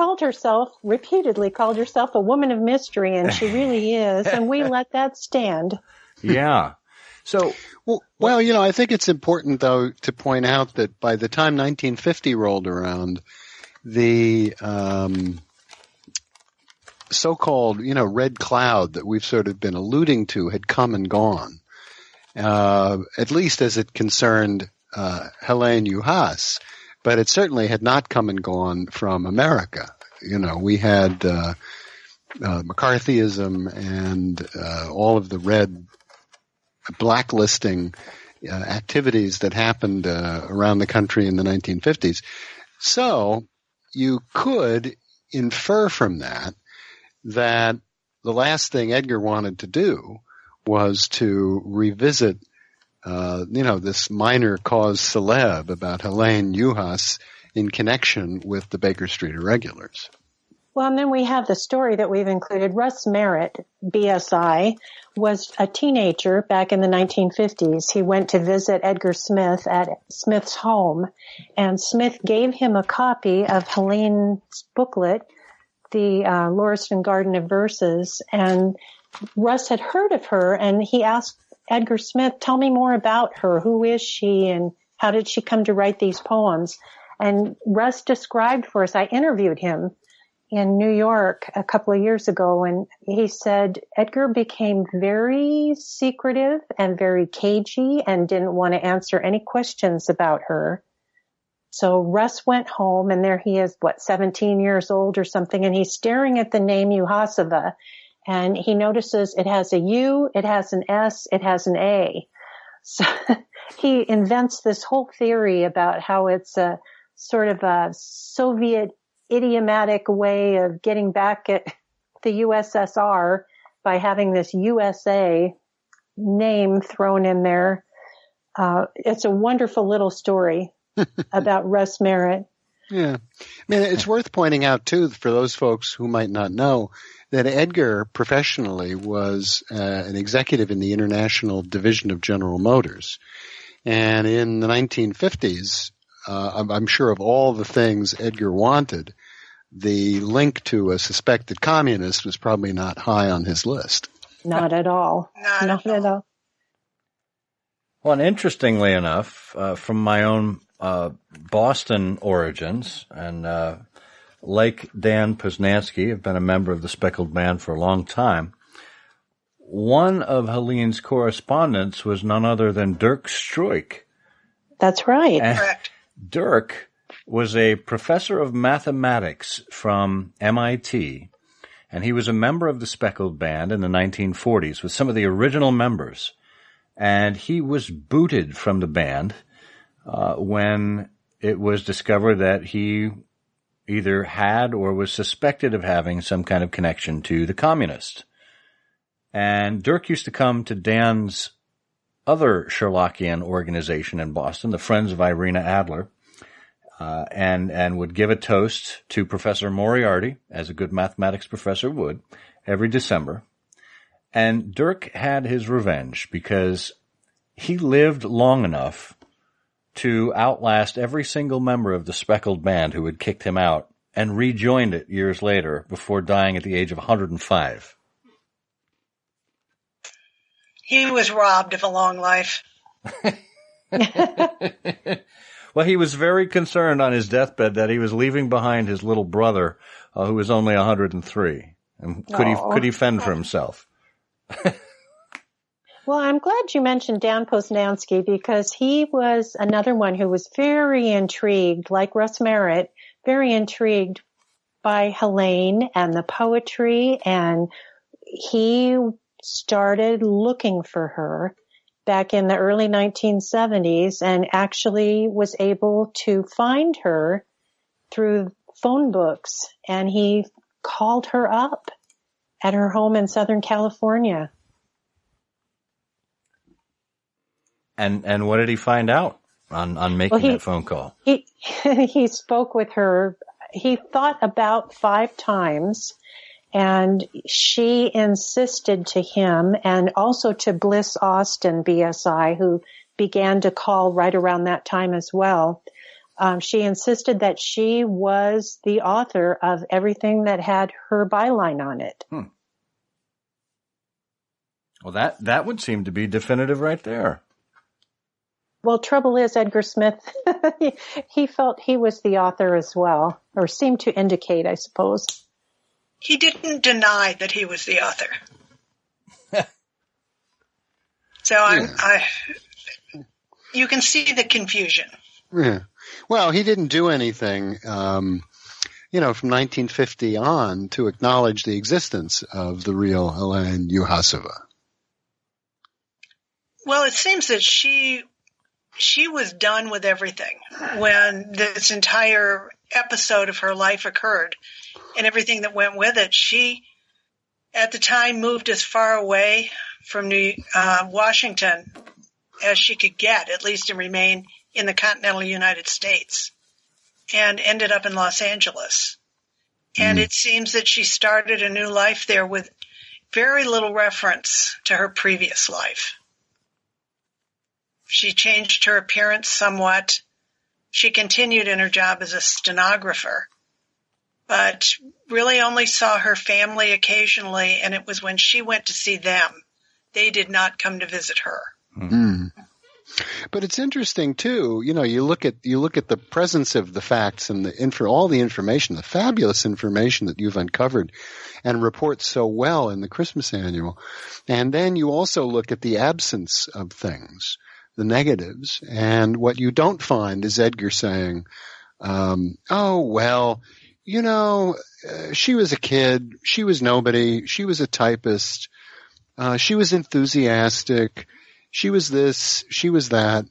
repeatedly called herself a woman of mystery, and she really is, and we let that stand. Yeah. So, well, you know, I think it's important, though, to point out that by the time 1950 rolled around, the so-called, red cloud that we've sort of been alluding to had come and gone. At least as it concerned Helene Yuhas, but it certainly had not come and gone from America. We had McCarthyism and all of the red blacklisting activities that happened around the country in the 1950s. So you could infer from that the last thing Edgar wanted to do was to revisit, this minor cause celeb about Helene Yuhas in connection with the Baker Street Irregulars. Well, and then we have the story that we've included. Russ Merritt, BSI, was a teenager back in the 1950s. He went to visit Edgar Smith at Smith's home, and Smith gave him a copy of Helene's booklet, the Lauriston Garden of Verses, and Russ had heard of her, and he asked Edgar Smith, tell me more about her. Who is she, and how did she come to write these poems? And Russ described for us, I interviewed him in New York a couple of years ago, and he said Edgar became very secretive and very cagey and didn't want to answer any questions about her. So Russ went home, and there he is, 17 years old or something, and he's staring at the name Yuhasova. And he notices it has a U, it has an S, it has an A. So he invents this whole theory about how it's a sort of a Soviet idiomatic way of getting back at the USSR by having this USA name thrown in there. It's a wonderful little story about Russ Merritt. Yeah. I mean, it's worth pointing out, too, for those folks who might not know, that Edgar professionally was an executive in the International Division of General Motors. And in the 1950s, I'm sure of all the things Edgar wanted, the link to a suspected communist was probably not high on his list. Not at all. Not at all. Well, and interestingly enough, from my own Boston origins, and like Dan Poznansky, I've been a member of the Speckled Band for a long time. One of Helene's correspondents was none other than Dirk Struik. That's right. And correct. Dirk was a professor of mathematics from MIT, and he was a member of the Speckled Band in the 1940s with some of the original members. And he was booted from the band when it was discovered that he either had or was suspected of having some kind of connection to the communists. And Dirk used to come to Dan's other Sherlockian organization in Boston, the Friends of Irina Adler, and would give a toast to Professor Moriarty, as a good mathematics professor would, every December. And Dirk had his revenge because he lived long enough to outlast every single member of the Speckled Band who had kicked him out and rejoined it years later before dying at the age of 105. He was robbed of a long life. Well, he was very concerned on his deathbed that he was leaving behind his little brother, who was only 103, and could he fend for himself. Well, I'm glad you mentioned Dan Poznansky because he was another one who was very intrigued, like Russ Merritt, very intrigued by Helene and the poetry, and he started looking for her back in the early 1970s and actually was able to find her through phone books, and he called her up at her home in Southern California. And what did he find out on making that phone call? He spoke with her. He thought about 5 times, and she insisted to him and also to Bliss Austin, BSI, who began to call right around that time as well. She insisted that she was the author of everything that had her byline on it. Well, that would seem to be definitive right there. Well, trouble is, Edgar Smith, he felt he was the author as well, or seemed to indicate, I suppose. He didn't deny that he was the author. So you can see the confusion. Yeah. Well, he didn't do anything, from 1950 on to acknowledge the existence of the real Helene Yuhasova. Well, it seems that she was done with everything when this entire episode of her life occurred and everything that went with it. She, at the time, moved as far away from Washington as she could get, at least, and remain in the continental United States, and ended up in Los Angeles. And it seems that she started a new life there with very little reference to her previous life. She changed her appearance somewhat. She continued in her job as a stenographer, but really only saw her family occasionally, and it was when she went to see them. They did not come to visit her. But it's interesting too. You look at the presence of the facts and all the information, the fabulous information that you've uncovered and report so well in the Christmas Annual, and then you also look at the absence of things, the negatives, and what you don't find is Edgar saying, she was a kid, she was nobody, she was a typist, she was enthusiastic, she was this, she was that.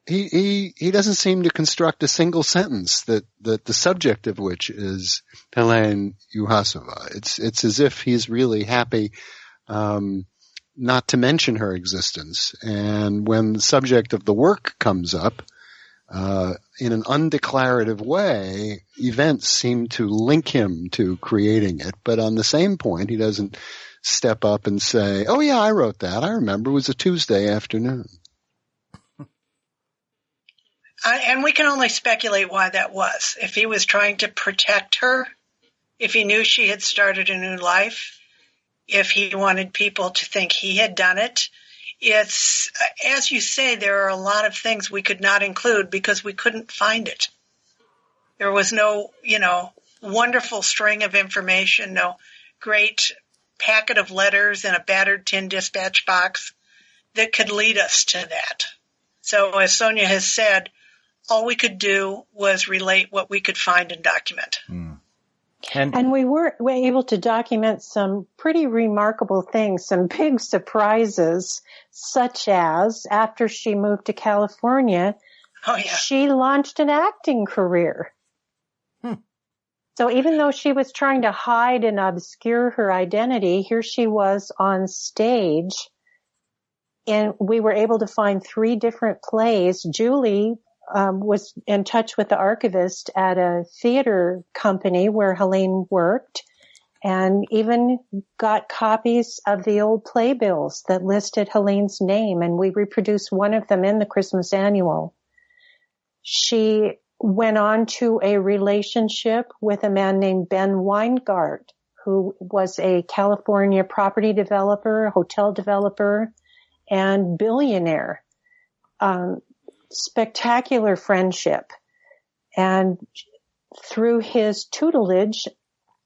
He doesn't seem to construct a single sentence that the subject of which is Helene Yuhasova. It's as if he's really happy not to mention her existence. And when the subject of the work comes up, in an undeclarative way, events seem to link him to creating it. But on the same point, he doesn't step up and say, "Oh yeah, I wrote that. I remember it was a Tuesday afternoon." And we can only speculate why that was. If he was trying to protect her, if he knew she had started a new life, if he wanted people to think he had done it. It's, as you say, there are a lot of things we could not include because we couldn't find it. There was no, wonderful string of information, no great packet of letters in a battered tin dispatch box that could lead us to that. So as Sonia has said, all we could do was relate what we could find and document. And we were able to document some pretty remarkable things, some big surprises, such as after she moved to California, she launched an acting career. So even though she was trying to hide and obscure her identity, here she was on stage, and we were able to find 3 different plays. Julie was in touch with the archivist at a theater company where Helene worked, and even got copies of the old playbills that listed Helene's name, and we reproduced one of them in the Christmas Annual. She went on to a relationship with a man named Ben Weingart, who was a California property developer, hotel developer, and billionaire. Spectacular friendship. And through his tutelage,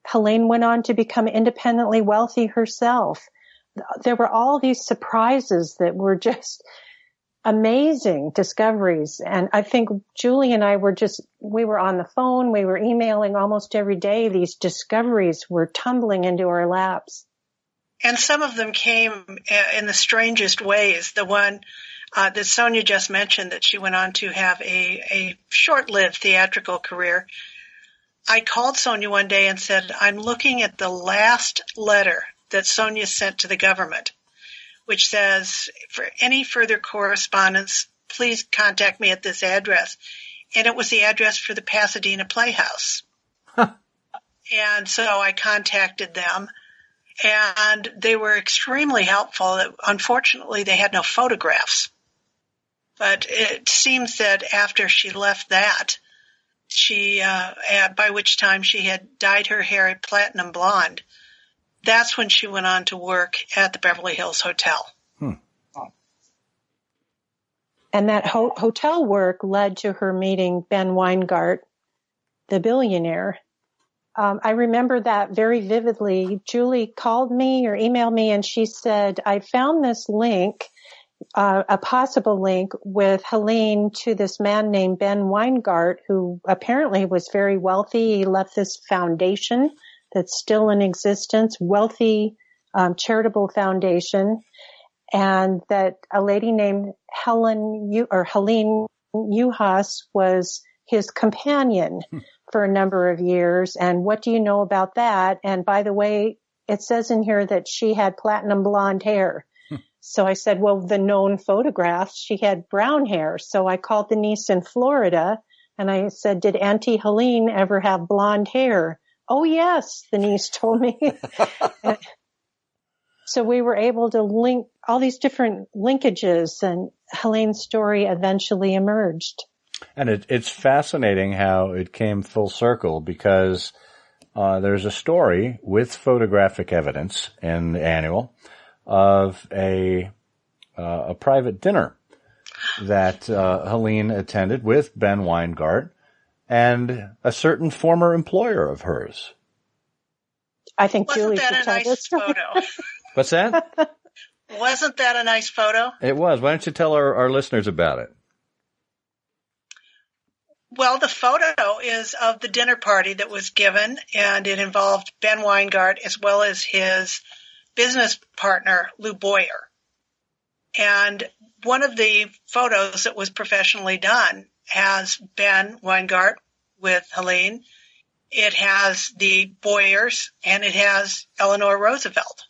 Helene went on to become independently wealthy herself. There were all these surprises that were just amazing discoveries. And I think Julie and I we were on the phone, we were emailing almost every day. These discoveries were tumbling into our laps. And some of them came in the strangest ways. The one that Sonia just mentioned, that she went on to have a short-lived theatrical career. I called Sonia one day and said, I'm looking at the last letter that Sonia sent to the government, which says, for any further correspondence, please contact me at this address. And it was the address for the Pasadena Playhouse. Huh. And so I contacted them, and they were extremely helpful. Unfortunately, they had no photographs. But it seems that after she left that, she, by which time she had dyed her hair a platinum blonde, that's when she went on to work at the Beverly Hills Hotel. And that hotel work led to her meeting Ben Weingart, the billionaire. I remember that very vividly. Julie called me or emailed me, and she said, I found this link, a possible link with Helene to this man named Ben Weingart, who apparently was very wealthy. He left this foundation that's still in existence, wealthy charitable foundation, and that a lady named Helene Yuhas was his companion for a number of years. And what do you know about that? And by the way, it says in here that she had platinum blonde hair. So I said, well, the known photographs, she had brown hair. So I called the niece in Florida and I said, did Auntie Helene ever have blonde hair? Oh, yes, the niece told me. So we were able to link all these different linkages, and Helene's story eventually emerged. And it's fascinating how it came full circle, because there's a story with photographic evidence in the annual of a private dinner that Helene attended with Ben Weingart and a certain former employer of hers. I think Wasn't Julie that should a tell nice this story. photo? What's that? Wasn't that a nice photo? It was. Why don't you tell our listeners about it? Well, the photo is of the dinner party that was given, and it involved Ben Weingart as well as his business partner, Lou Boyer. And one of the photos that was professionally done has Ben Weingart with Helene. It has the Boyers, and it has Eleanor Roosevelt.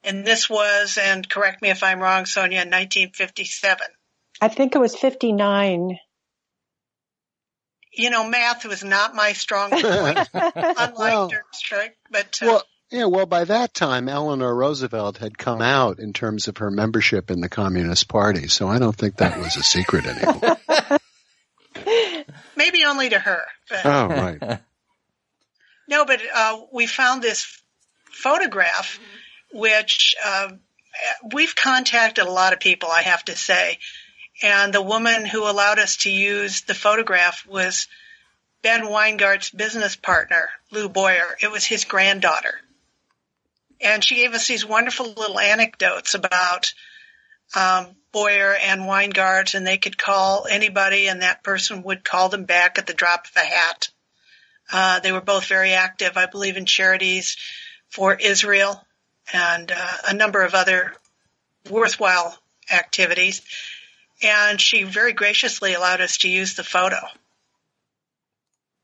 And this was, and correct me if I'm wrong, Sonia, in 1957. I think it was 59. You know, math was not my strong point, unlike Dirk Strike, but... Well, by that time, Eleanor Roosevelt had come out in terms of her membership in the Communist Party, so I don't think that was a secret anymore. Maybe only to her. But. Oh, right. No, but we found this photograph, which we've contacted a lot of people, I have to say. And the woman who allowed us to use the photograph was Ben Weingart's business partner, Lou Boyer. It was his granddaughter. And she gave us these wonderful little anecdotes about Boyer and Weingart, and they could call anybody, and that person would call them back at the drop of a hat. They were both very active, I believe, in charities for Israel and a number of other worthwhile activities. And she very graciously allowed us to use the photo.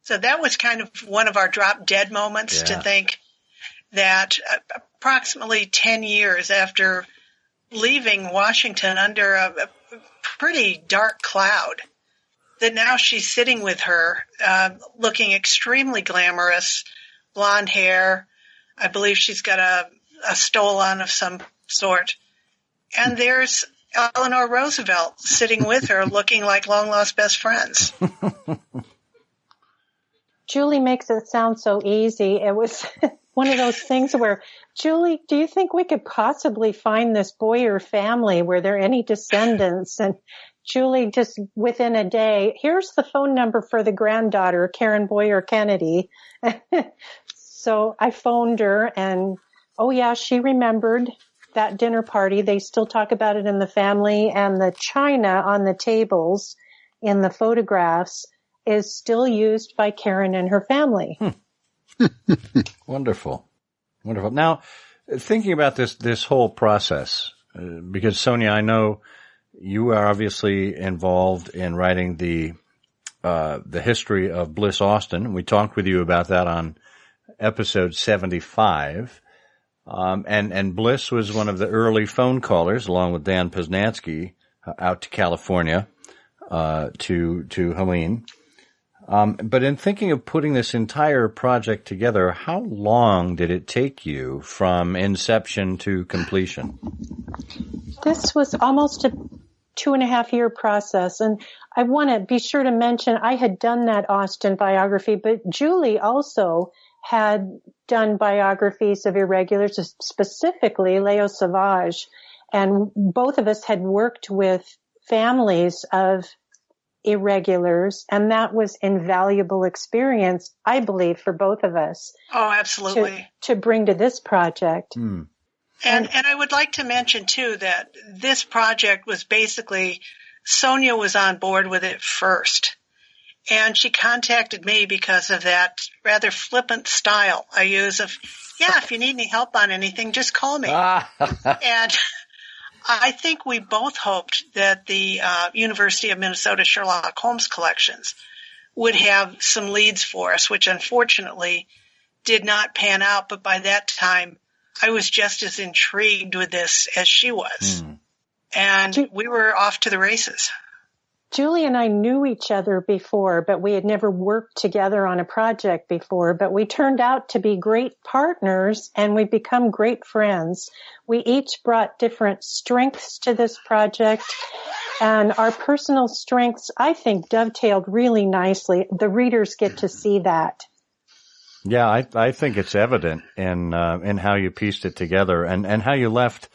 So that was kind of one of our drop-dead moments, to think that approximately 10 years after leaving Washington under a pretty dark cloud, that now she's sitting with her, looking extremely glamorous, blonde hair. I believe she's got a stole on of some sort. And there's Eleanor Roosevelt sitting with her, looking like long-lost best friends. Julie makes it sound so easy. It was one of those things where, Julie, do you think we could possibly find this Boyer family? Were there any descendants? And Julie, just within a day, here's the phone number for the granddaughter, Karen Boyer Kennedy. So I phoned her, and oh yeah, she remembered that dinner party. They still talk about it in the family, and the china on the tables in the photographs is still used by Karen and her family. Wonderful. Wonderful. Now, thinking about this whole process, because Sonia, I know you are obviously involved in writing the history of Bliss Austin. We talked with you about that on episode 75. And Bliss was one of the early phone callers, along with Dan Poznansky, out to California, to Helene. But in thinking of putting this entire project together, how long did it take you from inception to completion? This was almost a 2.5-year process. And I want to be sure to mention I had done that Austin biography, but Julie also had done biographies of irregulars, specifically Leo Sauvage. And both of us had worked with families of irregulars, and that was invaluable experience, I believe, for both of us. Oh, absolutely. To bring to this project. And I would like to mention, too, that this project was basically, Sonia was on board with it first. And she contacted me because of that rather flippant style I use of, if you need any help on anything, just call me. And I think we both hoped that the University of Minnesota Sherlock Holmes collections would have some leads for us, which unfortunately did not pan out. But by that time, I was just as intrigued with this as she was. And we were off to the races. Julie and I knew each other before, but we had never worked together on a project before. But we turned out to be great partners, and we've become great friends. We each brought different strengths to this project, and our personal strengths, I think, dovetailed really nicely. The readers get to see that. Yeah, I think it's evident in how you pieced it together and how you left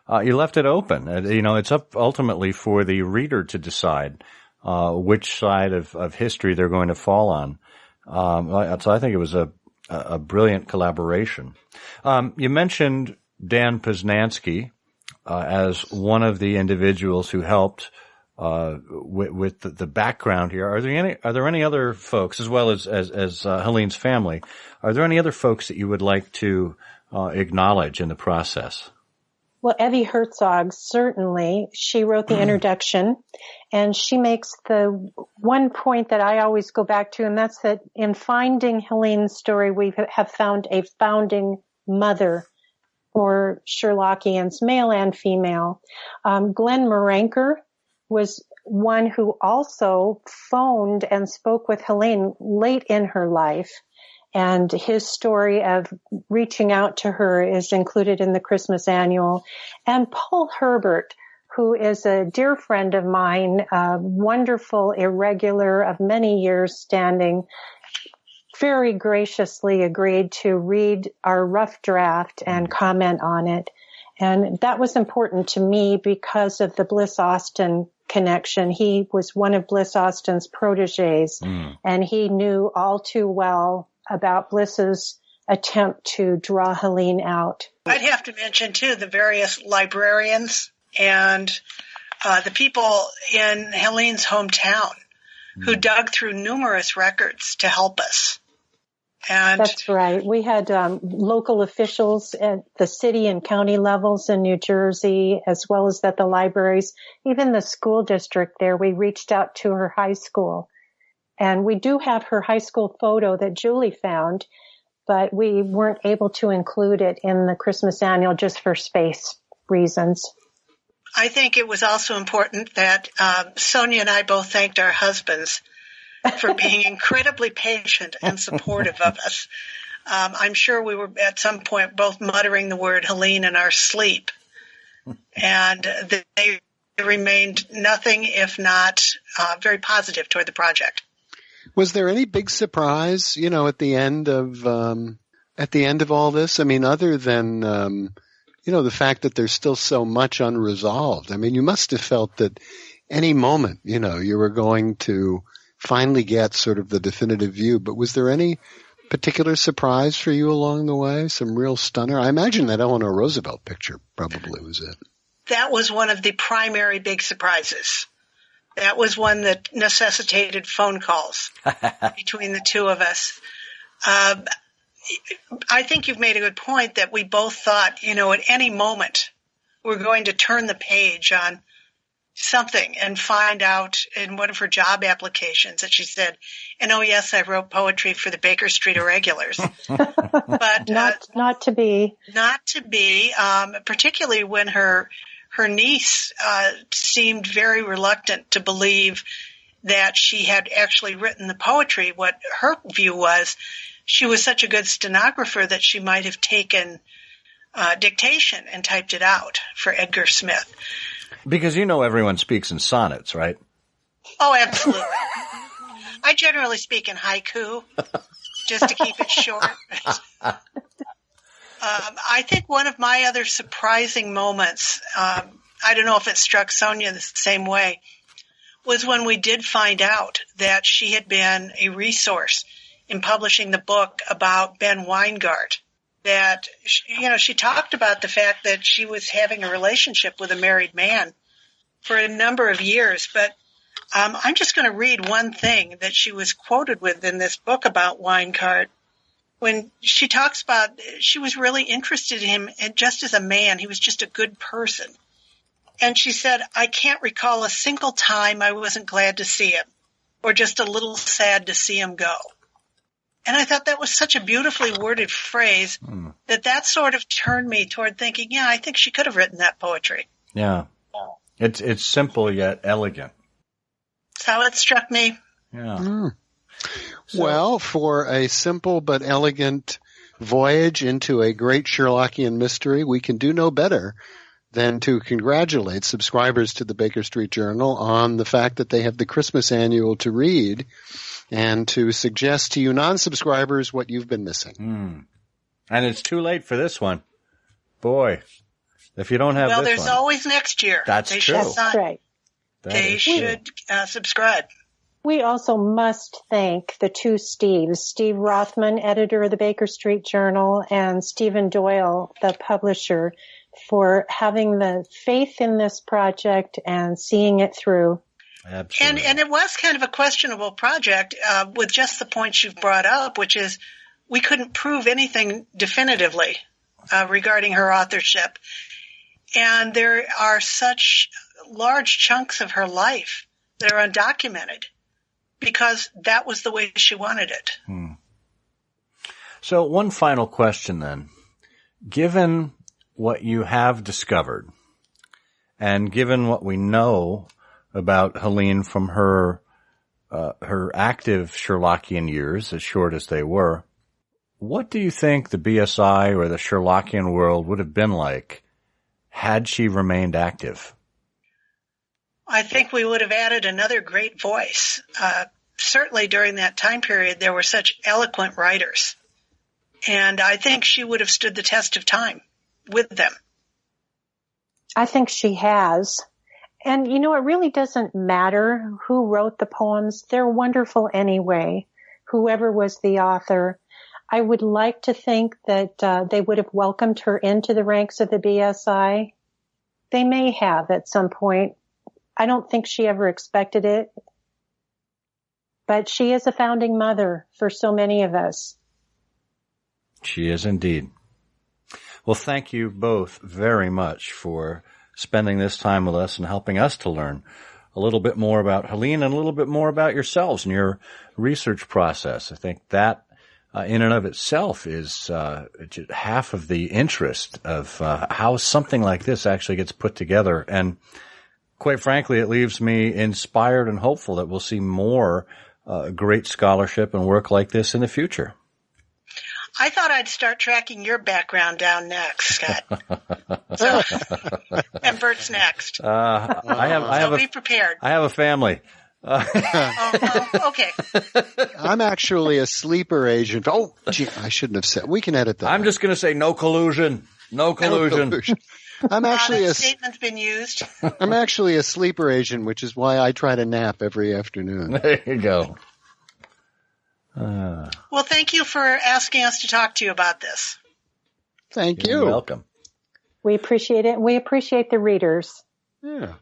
it open. It's up ultimately for the reader to decide which side of history they're going to fall on. So I think it was a brilliant collaboration. You mentioned Dan Poznansky as one of the individuals who helped with the background here. Are there any other folks, as well as Helene's family? Are there any other folks that you would like to acknowledge in the process? Well, Evie Herzog, certainly. She wrote the introduction, and she makes the one point that I always go back to, and that's that in finding Helene's story, we have found a founding mother for Sherlockians, male and female. Glenn Maranker was one who also phoned and spoke with Helene late in her life. And his story of reaching out to her is included in the Christmas Annual. And Paul Herbert, who is a dear friend of mine, a wonderful irregular of many years standing, very graciously agreed to read our rough draft and comment on it. And that was important to me because of the Bliss Austin connection. He was one of Bliss Austin's proteges, and he knew all too well about Bliss's attempt to draw Helene out. I'd have to mention, too, the various librarians and the people in Helene's hometown who dug through numerous records to help us. And that's right. We had local officials at the city and county levels in New Jersey, as well as at the libraries, even the school district there. We reached out to her high school. And we do have her high school photo that Julie found, but we weren't able to include it in the Christmas Annual just for space reasons. I think it was also important that Sonia and I both thanked our husbands for being incredibly patient and supportive of us. I'm sure we were at some point both muttering the word Helene in our sleep, and they remained nothing if not very positive toward the project. Was there any big surprise, at the end of all this? I mean, other than, the fact that there's still so much unresolved. I mean, you must have felt that any moment, you were going to finally get sort of the definitive view. But was there any particular surprise for you along the way? Some real stunner? I imagine that Eleanor Roosevelt picture probably was it. That was one of the primary big surprises. That was one that necessitated phone calls between the two of us. I think you've made a good point that we both thought, at any moment we're going to turn the page on something and find out in one of her job applications that she said, and oh yes, I wrote poetry for the Baker Street Irregulars. But not to be. Not to be, particularly when her niece seemed very reluctant to believe that she had actually written the poetry. What her view was, she was such a good stenographer that she might have taken dictation and typed it out for Edgar Smith. Because everyone speaks in sonnets, right? Oh, absolutely. I generally speak in haiku, just to keep it short. I think one of my other surprising moments, I don't know if it struck Sonia the same way, was when we did find out that she had been a resource in publishing the book about Ben Weingart. That, she talked about the fact that she was having a relationship with a married man for a number of years. But I'm just going to read one thing that she was quoted with in this book about Weingart. When she talks about she was really interested in him and just as a man, he was just a good person. And she said, I can't recall a single time I wasn't glad to see him or just a little sad to see him go. And I thought that was such a beautifully worded phrase that sort of turned me toward thinking, yeah, I think she could have written that poetry. Yeah. It's simple yet elegant. That's how it struck me. Yeah. Well, for a simple but elegant voyage into a great Sherlockian mystery, we can do no better than to congratulate subscribers to the Baker Street Journal on the fact that they have the Christmas annual to read, and to suggest to you non-subscribers what you've been missing. And it's too late for this one. Boy, if you don't have this one. Well, there's always next year. That's true. That's right. They should subscribe. We also must thank the two Steves, Steve Rothman, editor of the Baker Street Journal, and Stephen Doyle, the publisher, for having the faith in this project and seeing it through. Absolutely. And it was kind of a questionable project with just the points you've brought up, which is we couldn't prove anything definitively regarding her authorship. And there are such large chunks of her life that are undocumented because that was the way she wanted it. So one final question then. Given what you have discovered and given what we know about Helene from her active Sherlockian years, as short as they were, what do you think the BSI or the Sherlockian world would have been like had she remained active? I think we would have added another great voice. Certainly during that time period, there were such eloquent writers. And I think she would have stood the test of time with them. I think she has. And, it really doesn't matter who wrote the poems. They're wonderful anyway, whoever was the author. I would like to think that they would have welcomed her into the ranks of the BSI. They may have at some point. I don't think she ever expected it. But she is a founding mother for so many of us. She is indeed. Well, thank you both very much for spending this time with us and helping us to learn a little bit more about Helene and a little bit more about yourselves and your research process. I think that in and of itself is half of the interest of how something like this actually gets put together. And quite frankly, it leaves me inspired and hopeful that we'll see more great scholarship and work like this in the future. I thought I'd start tracking your background down next, Scott. And Bert's next. Be prepared. I have a family. Okay. I'm actually a sleeper agent. Oh, gee, I shouldn't have said. We can edit that. I'm just going to say no collusion. No collusion. I'm actually that statement's been used. I'm actually a sleeper agent, which is why I try to nap every afternoon. There you go. Well, thank you for asking us to talk to you about this. Thank you. You're welcome. We appreciate it. We appreciate the readers. Yeah.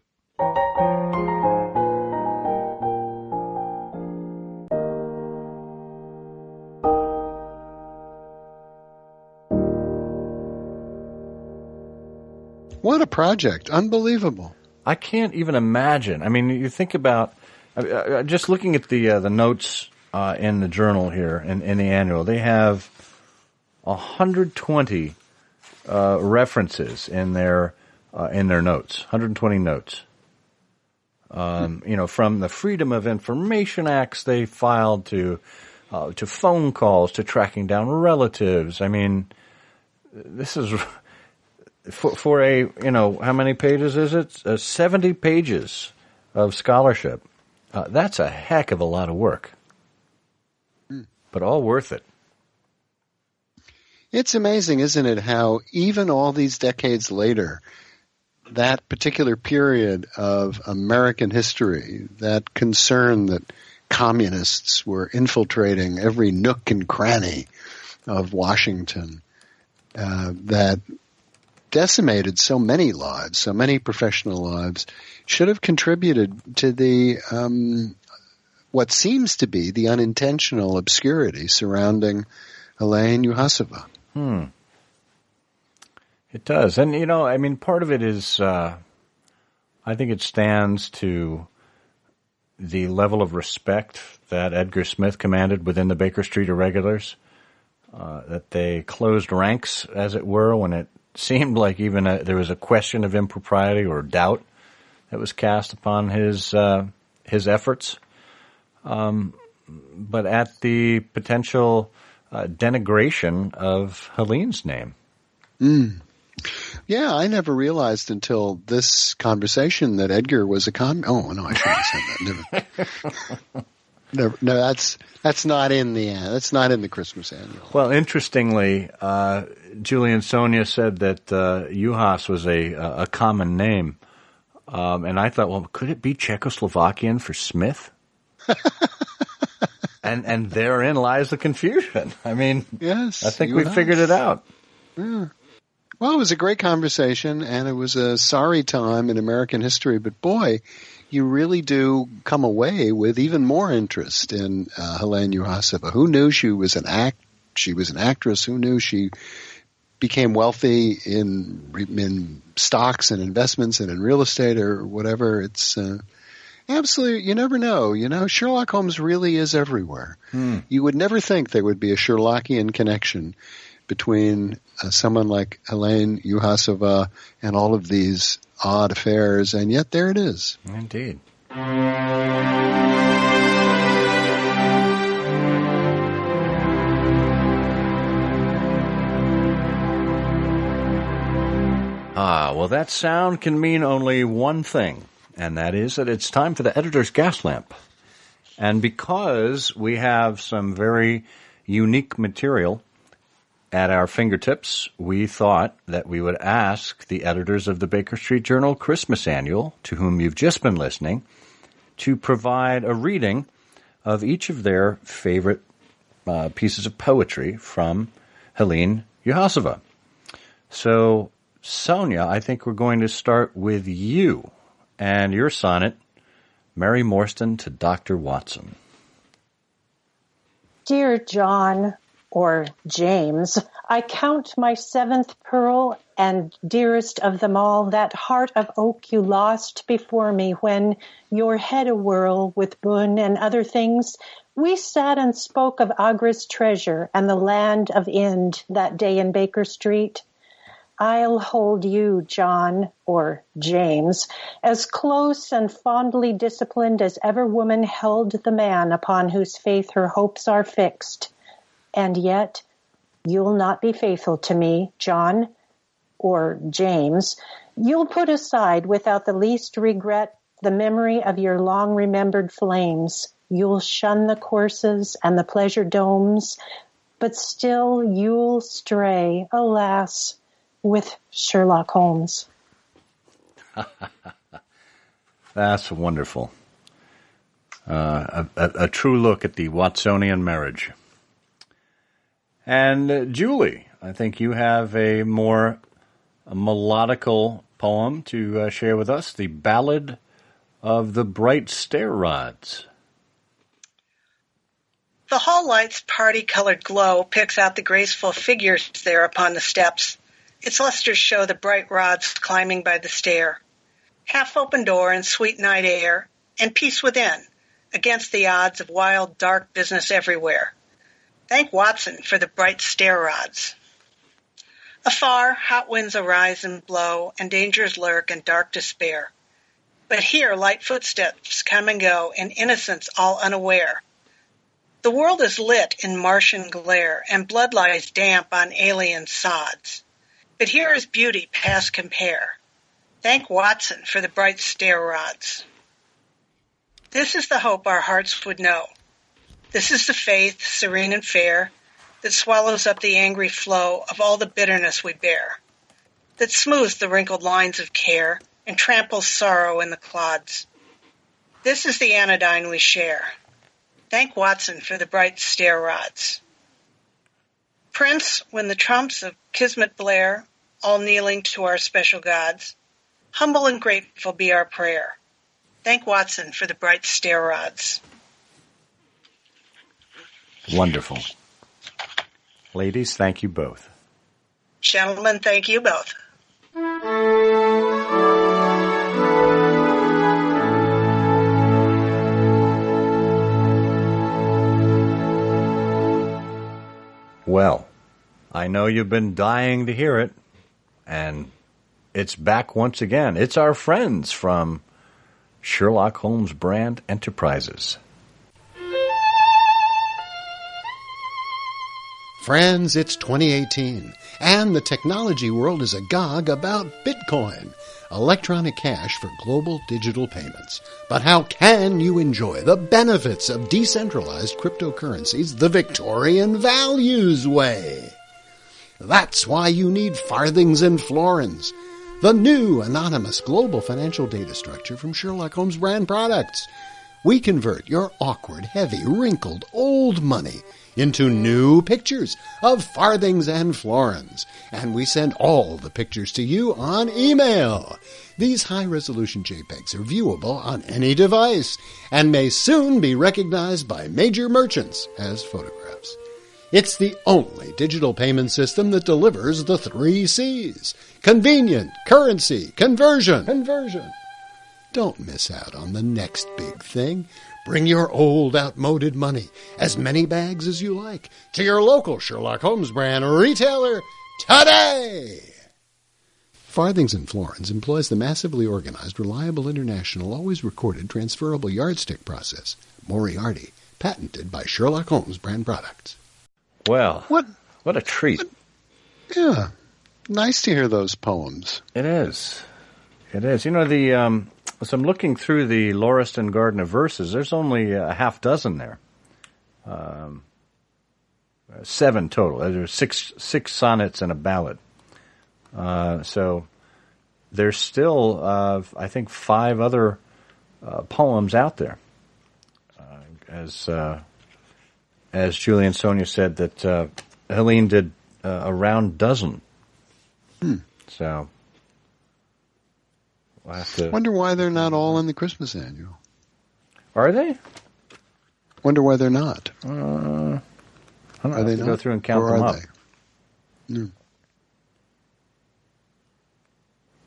What a project. Unbelievable. I can't even imagine. I mean, you think about just looking at the notes in the journal here, in the annual, they have 120 references in their notes, 120 notes. From the Freedom of Information Acts they filed to phone calls, to tracking down relatives. I mean, this is for a, how many pages is it? 70 pages of scholarship. That's a heck of a lot of work, but all worth it. It's amazing, isn't it, how even all these decades later, that particular period of American history, that concern that communists were infiltrating every nook and cranny of Washington, that decimated so many lives, so many professional lives, should have contributed to the what seems to be the unintentional obscurity surrounding Helene Yuhasova. It does. And, part of it is, I think it stands to the level of respect that Edgar Smith commanded within the Baker Street Irregulars, that they closed ranks, as it were, when it seemed like even there was a question of impropriety or doubt that was cast upon his efforts. But at the potential denigration of Helene's name. Yeah, I never realized until this conversation that Edgar was a Oh, no, I shouldn't have said that. Never. No, that's not in the Christmas annual. Well, interestingly, Julie and Sonia said that Yuhas was a common name, and I thought, well, could it be Czechoslovakian for Smith? And therein lies the confusion. I mean, yes, I think we figured it out. Yeah. Well, it was a great conversation, and it was a sorry time in American history. But boy, you really do come away with even more interest in Helene Yuhasova. Who knew she was an actress? Who knew she became wealthy in stocks and investments and in real estate or whatever? It's absolutely, you never know. Sherlock Holmes really is everywhere. You would never think there would be a Sherlockian connection between someone like Helene Yuhasova and all of these odd affairs, and yet there it is. Indeed. Well, that sound can mean only one thing, and that is that it's time for the editor's gas lamp. And because we have some very unique material at our fingertips, we thought that we would ask the editors of the Baker Street Journal Christmas Annual, to whom you've just been listening, to provide a reading of each of their favorite pieces of poetry from Helene Yuhasova. So, Sonia, I think we're going to start with you and your sonnet, Mary Morstan to Dr. Watson. Dear John, or James, I count my seventh pearl, and dearest of them all, that heart of oak you lost before me when, your head a-whirl with boon and other things, we sat and spoke of Agra's treasure and the land of Ind that day in Baker Street. I'll hold you, John, or James, as close and fondly disciplined as ever woman held the man upon whose faith her hopes are fixed. And yet, you'll not be faithful to me, John, or James. You'll put aside without the least regret the memory of your long-remembered flames. You'll shun the courses and the pleasure domes, but still you'll stray, alas, with Sherlock Holmes. That's wonderful. A true look at the Watsonian marriage. And Julie, I think you have a more melodical poem to share with us, The Ballad of the Bright Stair Rods. The hall light's party-colored glow picks out the graceful figures there upon the steps. Its lusters show the bright rods climbing by the stair. Half-open door and sweet night air, and peace within, against the odds of wild, dark business everywhere. Thank Watson for the bright stair rods. Afar, hot winds arise and blow, and dangers lurk and dark despair. But here light footsteps come and go, in innocence all unaware. The world is lit in Martian glare, and blood lies damp on alien sods. But here is beauty past compare. Thank Watson for the bright stair rods. This is the hope our hearts would know. This is the faith, serene and fair, that swallows up the angry flow of all the bitterness we bear, that smooths the wrinkled lines of care and tramples sorrow in the clods. This is the anodyne we share. Thank Watson for the bright stair rods. Prince, when the trumps of Kismet blare, all kneeling to our special gods, humble and grateful be our prayer. Thank Watson for the bright stair rods. Wonderful. Ladies, thank you both. Gentlemen, thank you both. Well, I know you've been dying to hear it, and it's back once again. It's our friends from Sherlock Holmes Brand Enterprises. Friends, it's 2018, and the technology world is agog about Bitcoin, electronic cash for global digital payments. But how can you enjoy the benefits of decentralized cryptocurrencies the Victorian values way? That's why you need farthings and florins, the new anonymous global financial data structure from Sherlock Holmes Brand Products. We convert your awkward, heavy, wrinkled, old money into new pictures of farthings and florins, and we send all the pictures to you on email. These high-resolution JPEGs are viewable on any device and may soon be recognized by major merchants as photographs. It's the only digital payment system that delivers the 3 C's: convenient, currency, conversion. Don't miss out on the next big thing. Bring your old, outmoded money, as many bags as you like, to your local Sherlock Holmes brand retailer today. Farthings and Florins employs the massively organized, reliable, international, always recorded, transferable yardstick process. Moriarty, patented by Sherlock Holmes Brand Products. Well, what a treat. Yeah, nice to hear those poems. It is. You know, so I'm looking through the Lauriston Garden of Verses. There's only a half dozen there. 7 total. There's six sonnets and a ballad. So there's still, I think, 5 other poems out there. As Julie and Sonia said, that Helene did a round dozen. So we'll have to wonder why they're not all in the Christmas annual. Are they? Wonder why they're not. I don't know. Are they not? Go through and count or them are up. They? No.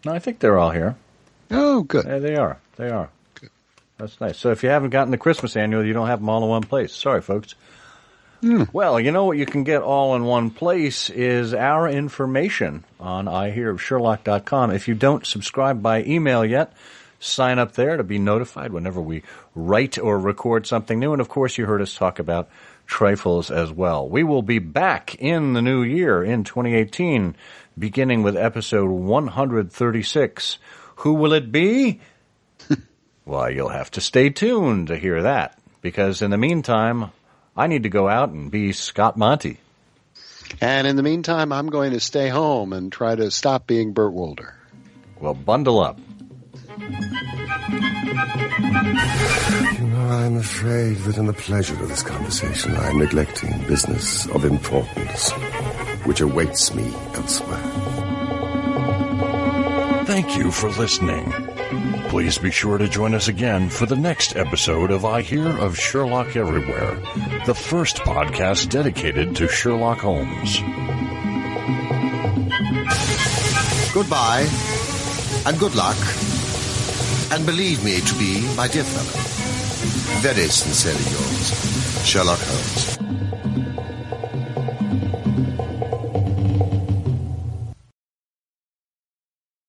No, I think they're all here. Oh, good. Yeah, they are. Good. That's nice. So if you haven't gotten the Christmas annual, you don't have them all in one place. Sorry, folks. Well, you know what you can get all in one place is our information on IHearOfSherlock.com. If you don't subscribe by email yet, sign up there to be notified whenever we write or record something new. And, of course, you heard us talk about Trifles as well. We will be back in the new year in 2018, beginning with episode 136. Who will it be? Well, you'll have to stay tuned to hear that, because in the meantime, I need to go out and be Scott Monty. And in the meantime, I'm going to stay home and try to stop being Burt Wolder. Well, bundle up. You know, I'm afraid that in the pleasure of this conversation, I'm neglecting business of importance, which awaits me elsewhere. Thank you for listening. Please be sure to join us again for the next episode of I Hear of Sherlock Everywhere, the first podcast dedicated to Sherlock Holmes. Goodbye, and good luck, and believe me to be, my dear fellow, very sincerely yours, Sherlock Holmes.